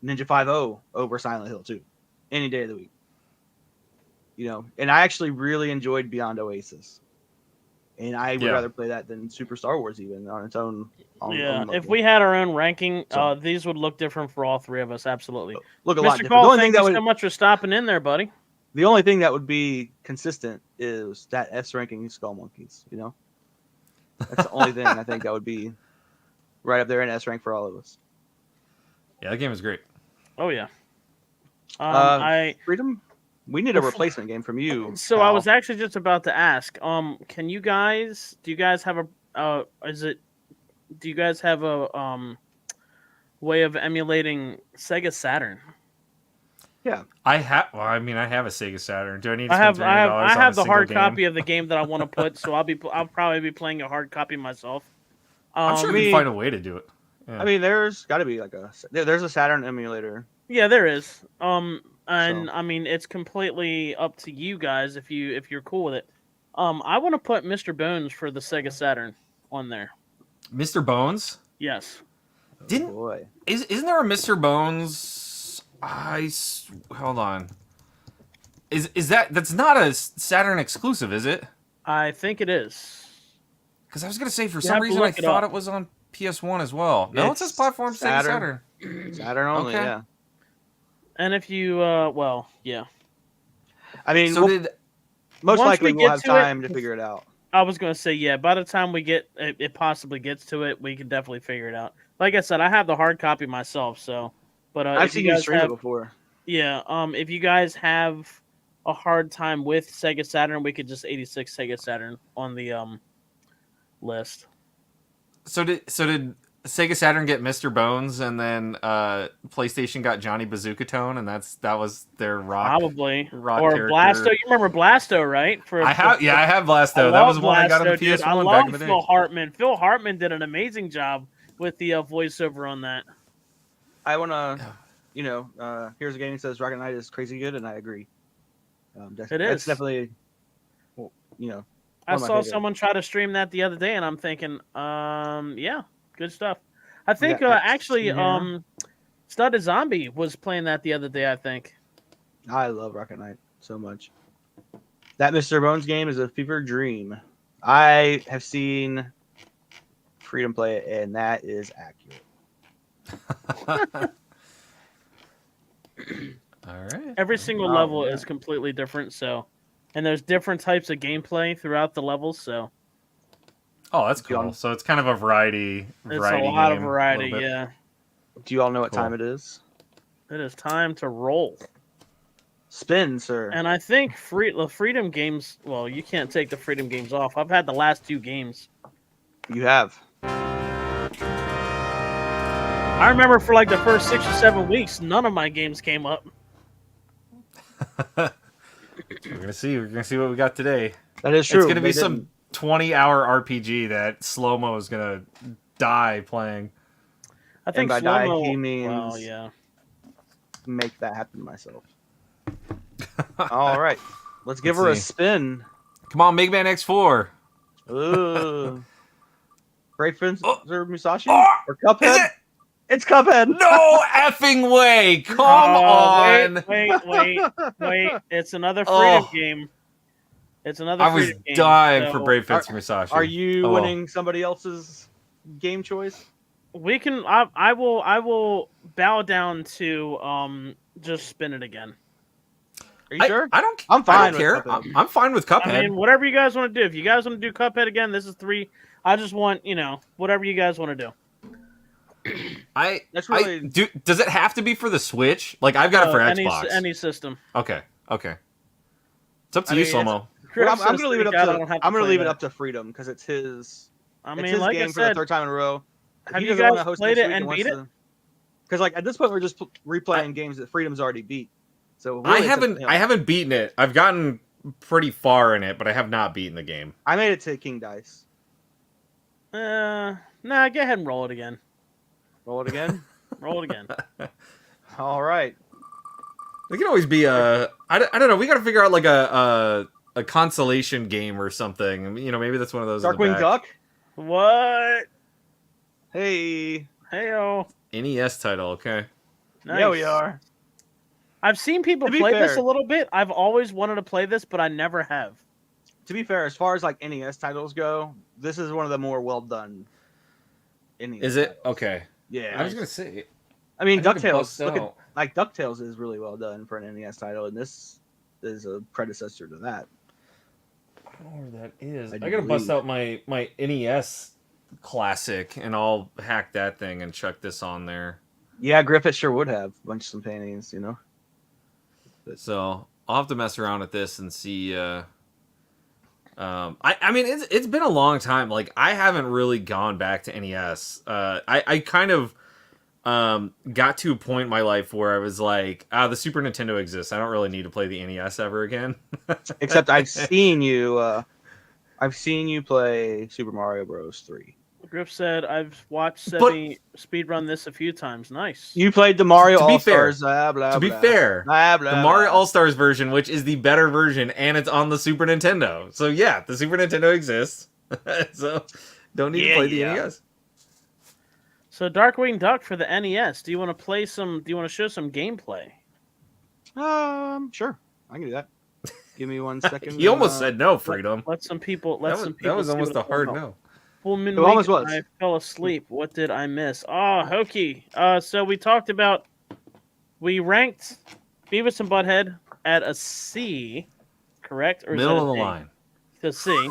5.0 over Silent Hill 2 any day of the week. And I actually really enjoyed Beyond Oasis, and I would rather play that than Super Star Wars even on its own. If we had our own ranking, these would look different for all three of us. Absolutely. Look a lot Mr. different. Cole, The only thank thing you that so much for stopping in there, buddy. The only thing that would be consistent is that S ranking Skull Monkeys. That's the only thing I think that would be right up there in S rank for all of us. Yeah, that game is great. Oh yeah. Freedom. We need a replacement game from you. So pal. I was actually just about to ask. Can you guys? Do you guys have a? Do you guys have a way of emulating Sega Saturn? Yeah, I have. Well, I mean, I have a Sega Saturn. Do I need to I spend have the hard game? copy of the game that I want to put. So I'll probably be playing a hard copy myself. I'm sure we can find a way to do it. Yeah. I mean, there's got to be there's a Saturn emulator. Yeah, there is. I mean, it's completely up to you guys if you're cool with it. I want to put Mr. Bones for the Sega Saturn on there. Mr. Bones? Yes. Isn't there a Mr. Bones? Hold on. Is that's not a Saturn exclusive, is it? I think it is. Because I was gonna say for some reason I thought it was on PS1 as well. No, it says platform Sega Saturn. Saturn only, okay. Yeah. And if you, yeah. I mean, most likely we'll have time to figure it out. I was going to say, yeah, by the time we get, it possibly gets to it, we can definitely figure it out. Like I said, I have the hard copy myself, so. But I've seen you stream it before. Yeah, if you guys have a hard time with Sega Saturn, we could just 86 Sega Saturn on the list. So did Sega Saturn get Mr. Bones, and then PlayStation got Johnny Bazooka Tone, and that was their rock. Probably. Rock or character. Blasto. You remember Blasto, right? I have Blasto. That was one I got on the PS1 back in the day. Phil Hartman. Phil Hartman did an amazing job with the voiceover on that. I want to, here's a game that says Rocket Knight is crazy good, and I agree. It is. It's definitely, I saw someone try to stream that the other day, and I'm thinking, yeah, good stuff. I think actually, Studded Zombie was playing that the other day. I think. I love Rocket Knight so much. That Mr. Bones game is a fever dream. I have seen Freedom play it, and that is accurate. All right. Every single level is completely different, so, and there's different types of gameplay throughout the levels, so. Oh, that's cool. So it's kind of a variety. It's a lot of variety, yeah. Do you all know what time it is? It is time to roll. Spin, sir. And I think the Freedom games, well, you can't take the Freedom games off. I've had the last two games You have. I remember for like the first 6 or 7 weeks, none of my games came up. We're gonna see. We're gonna see what we got today. That is true. It's gonna be They some didn't- 20-hour RPG that Slow-Mo is gonna die playing. I think by die, Slow-Mo- he means- Well, yeah. make that happen myself. All right. Let's give Let's her a see. spin. Come on, Mega Man X4. Ooh. Great Fence Oh. Musashi? Oh. Or Cuphead? Is it? It's Cuphead. No effing way! Come on! Wait. It's another freedom Oh. game. It's another I was freedom game. dying for so Brave Fence Musashi. Are you Oh, well. winning somebody else's game choice? We can. I will bow down to just spin it again. Are you sure? I don't. I'm I fine don't with care. Cuphead. I'm fine with Cuphead. I mean, whatever you guys want to do. If you guys want to do Cuphead again, this is 3. I just want whatever you guys want to do. That's really Does it have to be for the Switch? Like I've got it for any, Xbox. Any system. Okay. It's up to I you, mean, Slow-Mo. Well, I'm Chris gonna says leave it up I to don't have I'm gonna play leave it that. up to Freedom because it's his. I It's mean, his like I game for the said, 3rd time in a row. have you guys played it and beat it? Because like at this point we're just replaying games that Freedom's already beat. So I really, it's up to him. haven't beaten it. I've gotten pretty far in it, but I have not beaten the game. I made it to King Dice. Nah, go ahead and roll it again. Roll it again. Roll it again. All right. There can always be a I don't know. We got to figure out like a consolation game or something. Maybe that's one of those. in the Darkwing back. Duck. What? Hey. Heyo. NES title. Okay. Nice. Yeah, we are. I've seen people To be play this fair- a little bit. I've always wanted to play this, but I never have. To be fair, as far as like NES titles go, this is one of the more well done. NES Is it titles. okay? Yeah. I was gonna say. I mean, I think it DuckTales. busts Look at out. like DuckTales is really well done for an NES title, and this is a predecessor to that. I don't know where that is. I I gotta bust believe. out my NES classic, and I'll hack that thing and chuck this on there. Yeah, Griffith sure would have a bunch of some paintings, So I'll have to mess around with this and see. I mean, it's been a long time. Like I haven't really gone back to NES. I kind of got to a point in my life where I was like, the Super Nintendo exists. I don't really need to play the NES ever again. Except I've seen you play Super Mario Bros. 3. Griff said, I've watched But- Sebby speedrun this a few times. Nice. You played the Mario To be All fair- Stars. Blah, blah, to be blah. fair, Blah, blah, the Mario blah. All Stars version, which is the better version, and it's on the Super Nintendo. So yeah, the Super Nintendo exists. So don't need to Yeah, play the yeah. NES. So Darkwing Duck for the NES. Do you want to play some? Do you want to show some gameplay? Sure, I can do that. Give me 1 second. He almost said no, Freedom. Let some people. That was almost a hard no. Full It moon almost week, was. I fell asleep. What did I miss? Oh, hokey. So we talked about. We ranked Beavis and Butthead at a C, correct? Or is Middle that of a the D? line. To C.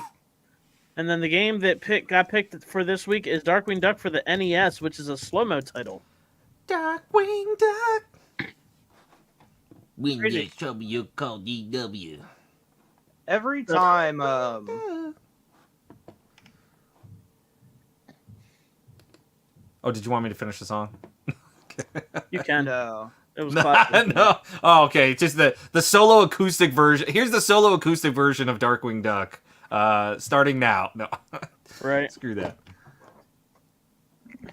And then the game that got picked for this week is Darkwing Duck for the NES, which is a slow-mo title. Darkwing Duck. When Crazy. there's trouble, you call DW. Every time. Oh, did you want me to finish the song? You can. No. It was classic. No. Oh, okay. Just the solo acoustic version. Here's the solo acoustic version of Darkwing Duck. Starting now. No. Right. Screw that.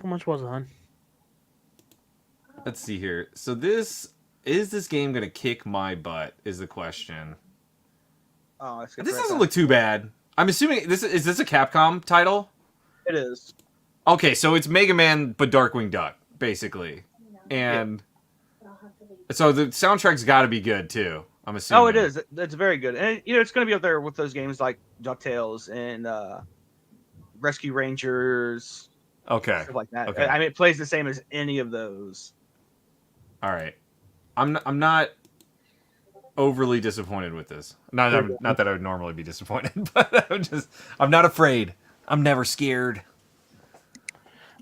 How much was it, hon? Let's see here. So this game gonna kick my butt? Is the question. Oh, I skipped This right doesn't past look too bad. I'm assuming this is this a Capcom title? it. It is. Okay, so it's Mega Man but Darkwing Duck, basically. And I'll have to leave. so the soundtrack's got to be good too. I'm assuming. Oh, it is. It's very good, and it's going to be up there with those games like DuckTales and Rescue Rangers, Okay. stuff like that. Okay. I mean, it plays the same as any of those. All right. I'm not overly disappointed with this. Not that I would normally be disappointed, but I'm not afraid. I'm never scared.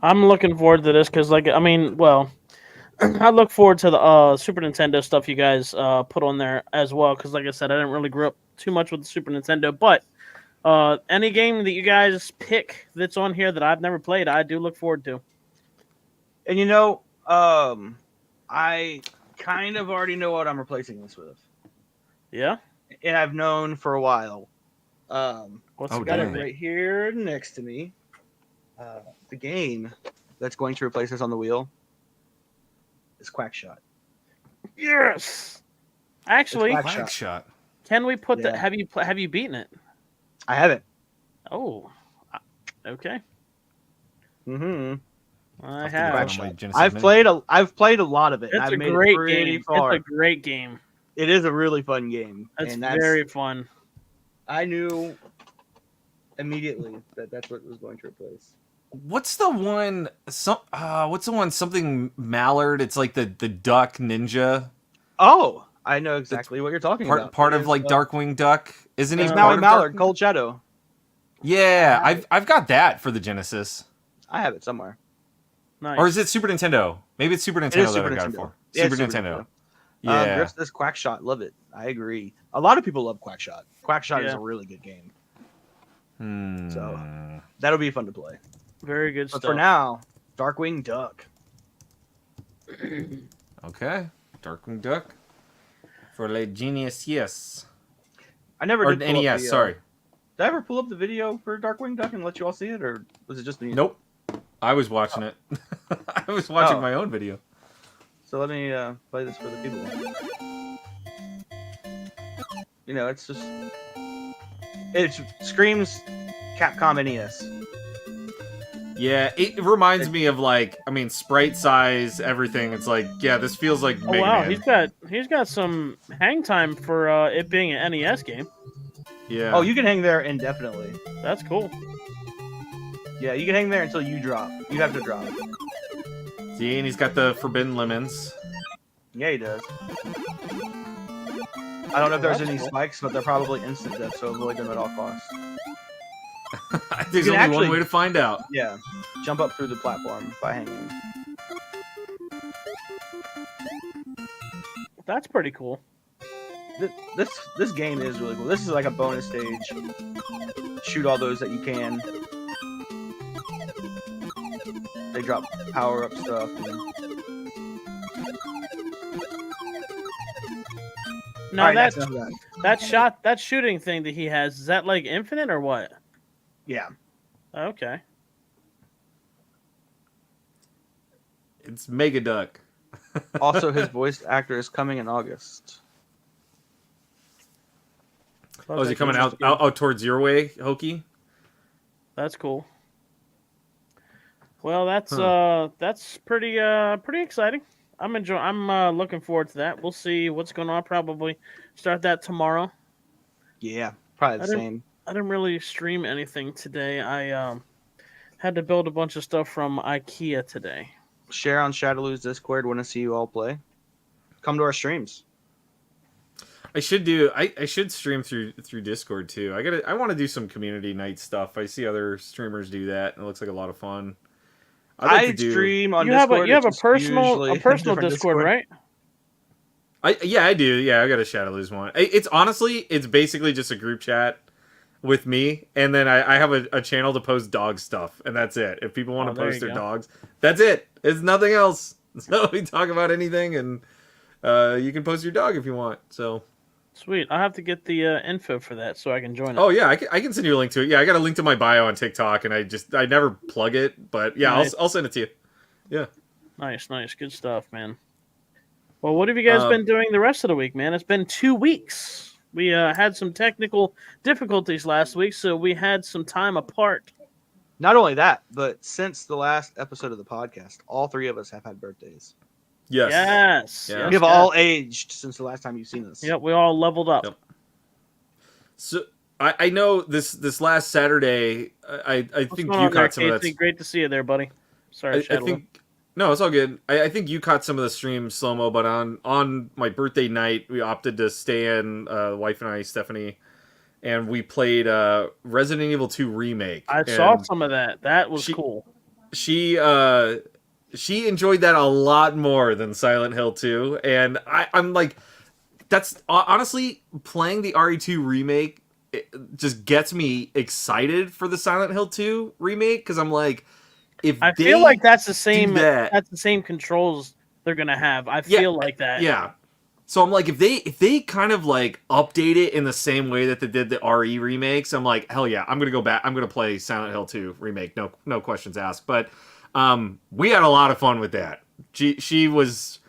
I'm looking forward to this because, I look forward to the Super Nintendo stuff you guys put on there as well. Because, like I said, I didn't really grow up too much with the Super Nintendo, but Any game that you guys pick that's on here that I've never played, I do look forward to. And I kind of already know what I'm replacing this with. Yeah? And I've known for a while. What's Oh, Got it dang. right here next to me. The game that's going to replace us on the wheel is Quackshot. Yes! Actually, It's Quack shot. can we put Yeah. have you beaten it? I haven't. Oh. Okay. Mm-hmm. I I'll have. have to get on my Genesis I've played a lot of it. It's I've a made great it pretty game. far. It's a great game. It is a really fun game. It's and very fun. I knew immediately that that's what it was going to replace. What's the one? What's the one? Something Mallard. It's like the duck ninja. Oh, I know exactly what you're talking about. Part It of is, like Darkwing Duck, isn't he? It's part Maui of Mallard, Darkwing- Cold Shadow. Yeah, I've got that for the Genesis. I have it somewhere. Nice. Or is it Super Nintendo? Maybe it's Super Nintendo is that Super I got it Nintendo. for. Yeah, it's Super Super Nintendo. Nintendo. Yeah. Griff's this Quackshot, love it. I agree. A lot of people love Quackshot. Quackshot is Yeah. a really good game. Hmm. So that'll be fun to play. Very good But stuff. for now, Darkwing Duck. Okay. Darkwing Duck. For Le Genius, yes. I never Or did pull up NES, the, sorry. Did I ever pull up the video for Darkwing Duck and let you all see it, or was it just me? Nope. I was watching it. I was watching Oh. my own video. So let me play this for the people. It's just it screams Capcom NES. Yeah, it reminds me of sprite size, everything. It's like, yeah, this feels like Oh Mega wow, Man. he's got some hang time for it being an NES game. Yeah. Oh, you can hang there indefinitely. That's cool. Yeah, you can hang there until you drop. You have to drop. See, and he's got the Forbidden Lemons. Yeah, he does. I don't know if there's that's any cool. spikes, but they're probably instant death, so avoid them at all costs. There's You only can one actually- way to find out. Yeah, jump up through the platform by hanging. That's pretty cool. This game is really cool. This is like a bonus stage. Shoot all those that you can. They drop power up stuff. Now Alright, that that's enough of that. that shooting thing that he has, is that like infinite or what? Yeah. Okay. It's Mega Duck. Also, his voice actor is coming in August. Oh, is he coming out towards your way, Hokey? That's cool. Well, that's pretty exciting. I'm looking forward to that. We'll see what's going on. Probably start that tomorrow. Yeah, probably the I didn't- same. I didn't really stream anything today. I had to build a bunch of stuff from IKEA today. Share on Shadowloo's Discord. Want to see you all play? Come to our streams. I should stream through Discord too. I want to do some community night stuff. I see other streamers do that, and it looks like a lot of fun. I stream on You have Discord. a it's just personal usually a personal different Discord, right? I do. Yeah, I got a Shadowloo's one. It's basically just a group chat with me, and then I have a channel to post dog stuff, and that's it. If people want Oh, to there post you their go. dogs, that's it. It's nothing else. So we talk about anything, and you can post your dog if you want. So, Sweet. I'll have to get the info for that so I can join it. oh yeah, I can send you a link to it. Yeah, I got a link to my bio on TikTok, and I never plug it, but yeah, Nice. I'll send it to you. Yeah. Nice. Good stuff, man. Well, what have you guys been doing the rest of the week, man? It's been 2 weeks. We had some technical difficulties last week, so we had some time apart. Not only that, but since the last episode of the podcast, all three of us have had birthdays. Yes. Yes. Yeah. yes, We have yes. all aged since the last time you've seen us. Yep, we all leveled up. Yep. So I know this last Saturday, I What's think going you on there, caught some of Casey? that. Great to see you there, buddy. Sorry, I Shadow. think no, it's all good. I think you caught some of the stream slow mo, but on my birthday night, we opted to stay in. The wife and I, Stephanie, and we played Resident Evil 2 remake. I saw And some of that. That was she- cool. She enjoyed that a lot more than Silent Hill 2, and I'm like, that's honestly playing the RE2 remake it just gets me excited for the Silent Hill 2 remake because I'm like, if I they feel like that's the do same. that, That's the same controls they're gonna have. I Yeah, feel like that. yeah. So I'm like, if they kind of like update it in the same way that they did the RE remakes, I'm like, hell yeah, I'm gonna go back. I'm gonna play Silent Hill 2 remake. No questions asked. But we had a lot of fun with that. She was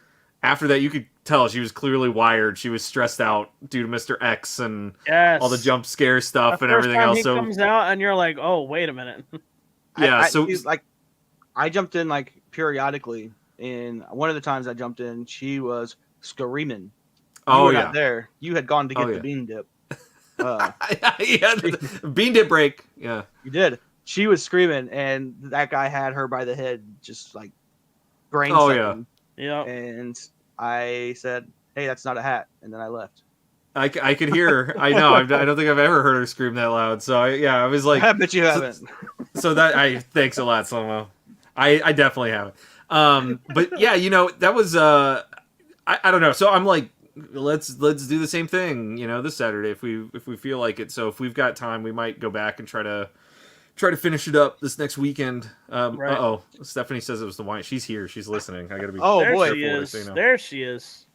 after that. You could tell she was clearly wired. She was stressed out due to Mr. X and Yes. all the jump scare stuff The and first everything time else. he So comes out, and you're like, "Oh, wait a minute." yeah, I jumped in like periodically, and one of the times I jumped in, she was screaming. You were not there. You had gone to get the bean dip. Yeah, the bean dip break. Yeah, you did. She was screaming, and that guy had her by the head, just like brain sucking. Yeah. And I said, "Hey, that's not a hat," and then I left. I could hear her. I know. I don't think I've ever heard her scream that loud. So I was like, I bet you haven't. So that thanks a lot, Slomo. I definitely haven't. But yeah, that was I don't know. So I'm like, let's do the same thing, this Saturday if we feel like it. So if we've got time, we might go back and try to finish it up this next weekend. Right. Uh-oh. Stephanie says it was the wine. She's here. She's listening. I gotta be. Oh There boy, she is. There she is.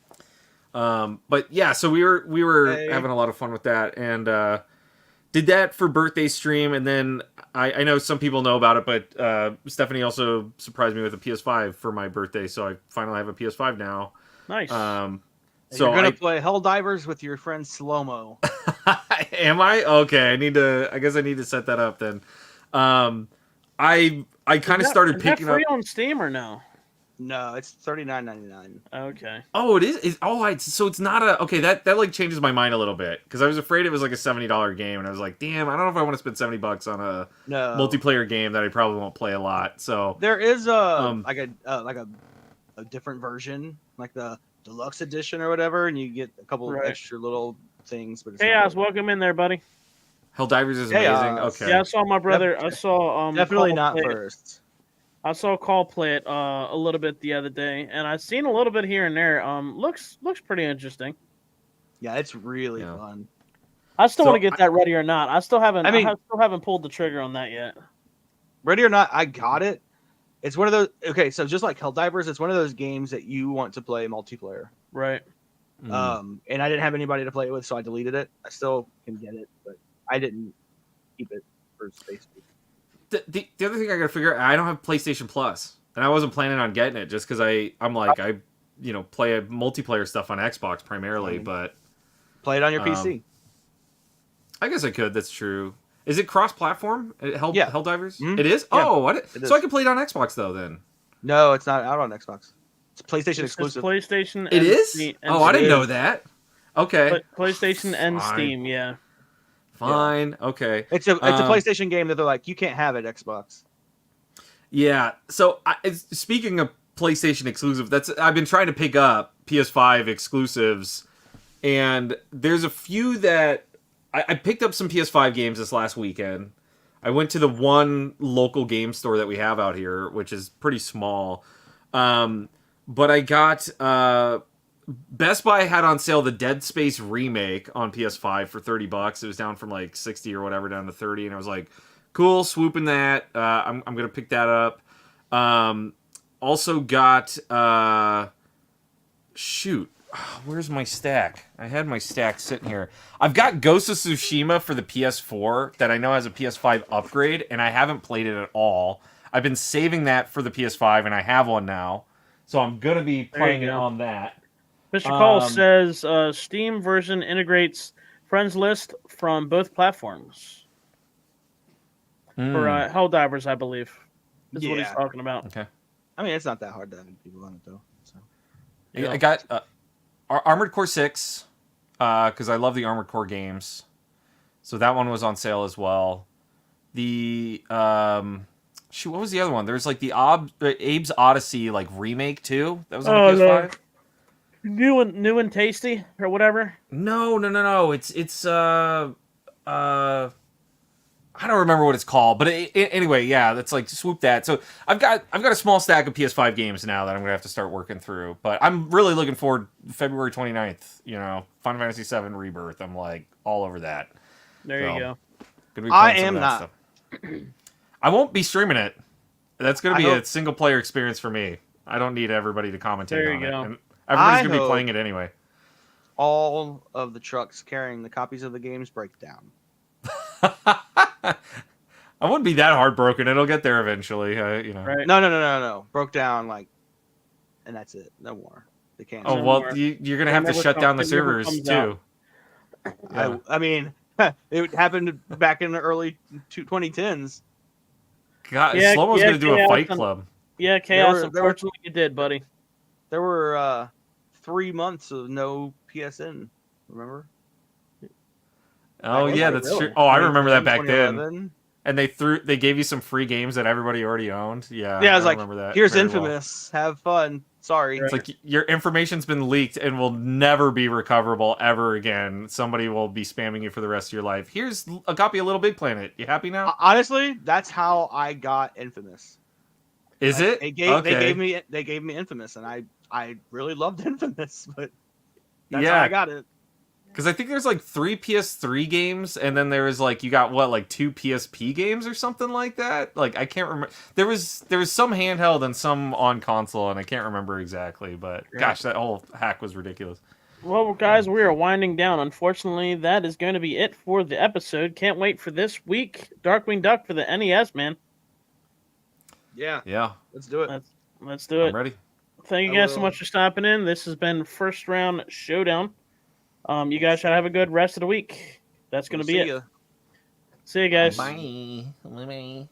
But yeah, so we were having a lot of fun with that, and did that for birthday stream, and then I know some people know about it, but Stephanie also surprised me with a PS5 for my birthday, so I finally have a PS5 now. Nice. So you're gonna play Helldivers with your friend Slow-Mo. Am I? Okay, I guess I need to set that up then. I kind of started picking free up on Steam or no? No, it's $39.99. Okay. Oh, it is. So it's not a okay. That like changes my mind a little bit because I was afraid it was like a $70 game, and I was like, damn, I don't know if I want to spend $70 on a multiplayer game that I probably won't play a lot. So there is a different version, like the deluxe edition or whatever, and you get a couple of extra little things. But it's Chaos, welcome in there, buddy. Helldivers is amazing. Okay. Yeah, I saw my brother. I saw definitely Call not play first. I saw Call play it a little bit the other day, and I've seen a little bit here and there. Looks pretty interesting. Yeah, it's really fun. I still want to get that Ready or Not. I still haven't pulled the trigger on that yet. Ready or Not, I got it. It's one of those. Okay, so just like Helldivers, it's one of those games that you want to play multiplayer. Right. And I didn't have anybody to play it with, so I deleted it. I still can get it, but I didn't keep it for space. The other thing I gotta figure out, I don't have PlayStation Plus, and I wasn't planning on getting it just because I'm like I play multiplayer stuff on Xbox primarily, but play it on your PC. I guess I could. That's true. Is it cross-platform? Helldivers? Mm-hmm. It is. Yeah, oh, so I can play it on Xbox though. Then no, it's not out on Xbox. It's PlayStation exclusive. PlayStation. It is. I didn't know that. Okay. PlayStation and Steam. Yeah. Fine. Okay. It's a PlayStation game that they're like, you can't have it Xbox. Yeah. So speaking of PlayStation exclusive, I've been trying to pick up PS5 exclusives, and there's a few that I picked up some PS5 games this last weekend. I went to the one local game store that we have out here, which is pretty small. But I got Best Buy had on sale the Dead Space remake on PS5 for $30. It was down from like 60 or whatever down to 30, and I was like, cool, swooping that. I'm gonna pick that up. Also got where's my stack? I had my stack sitting here. I've got Ghost of Tsushima for the PS4 that I know has a PS5 upgrade, and I haven't played it at all. I've been saving that for the PS5, and I have one now, so I'm gonna be playing it on that. Mr. Cole says Steam version integrates friends list from both platforms. For Helldivers, I believe. That's what he's talking about. Okay. I mean, it's not that hard to have people on it, though. So. Yeah. I got Armored Core 6, because I love the Armored Core games. So that one was on sale as well. The... what was the other one? There's like the Abe's Odyssey like remake too. That was on the PS5. No. New and tasty or whatever. No. It's I don't remember what it's called, but anyway, yeah, that's like swoop that. So I've got a small stack of PS5 games now that I'm gonna have to start working through. But I'm really looking forward February 29th. Final Fantasy VII Rebirth. I'm like all over that. There you go. Gonna be I playing some am of that not. stuff. I won't be streaming it. That's gonna I be hope- a single player experience for me. I don't need everybody to commentate There you on it. go. And everybody's I gonna be hope- playing it anyway. All of the trucks carrying the copies of the games break down. I wouldn't be that heartbroken. It'll get there eventually. You know. Right. No. Broke down and that's it. No more. They can't. Oh No well, more. you're gonna It have to never shut down the it never servers comes too. out. Yeah. I mean, it happened back in the early 2010s. God, Yeah, Slow-Mo's yeah, gonna do a Chaos fight and- club. Yeah, Chaos. were- there were- Unfortunately, you did, buddy. There were 3 months of no PSN. Remember? Oh Back yeah, then, that's really? true. Oh, I remember that back then. 2011. And they gave you some free games that everybody already owned. Yeah, Yeah, I was like, remember that. here's very well. Infamous. Have fun. Sorry. It's like your information's been leaked and will never be recoverable ever again. Somebody will be spamming you for the rest of your life. Here's a copy of Little Big Planet. You happy now? Honestly, that's how I got Infamous. Is it? They Okay. gave me Infamous, and I really loved Infamous, but that's Yeah. how I got it. Because I think there's like 3 PS3 games, and then there was like you got what, like 2 PSP games or something like that. Like I can't remember. There was some handheld and some on console, and I can't remember exactly. But Yeah. gosh, that whole hack was ridiculous. Well, guys, we are winding down. Unfortunately, that is going to be it for the episode. Can't wait for this week. Darkwing Duck for the NES, man. Yeah, Yeah, let's do it. Let's do it. I'm ready. Thank you I guys so will. much for stopping in. This has been First Round Showdown. You guys should have a good rest of the week. That's going to be See it. ya. See you guys. Bye. Bye.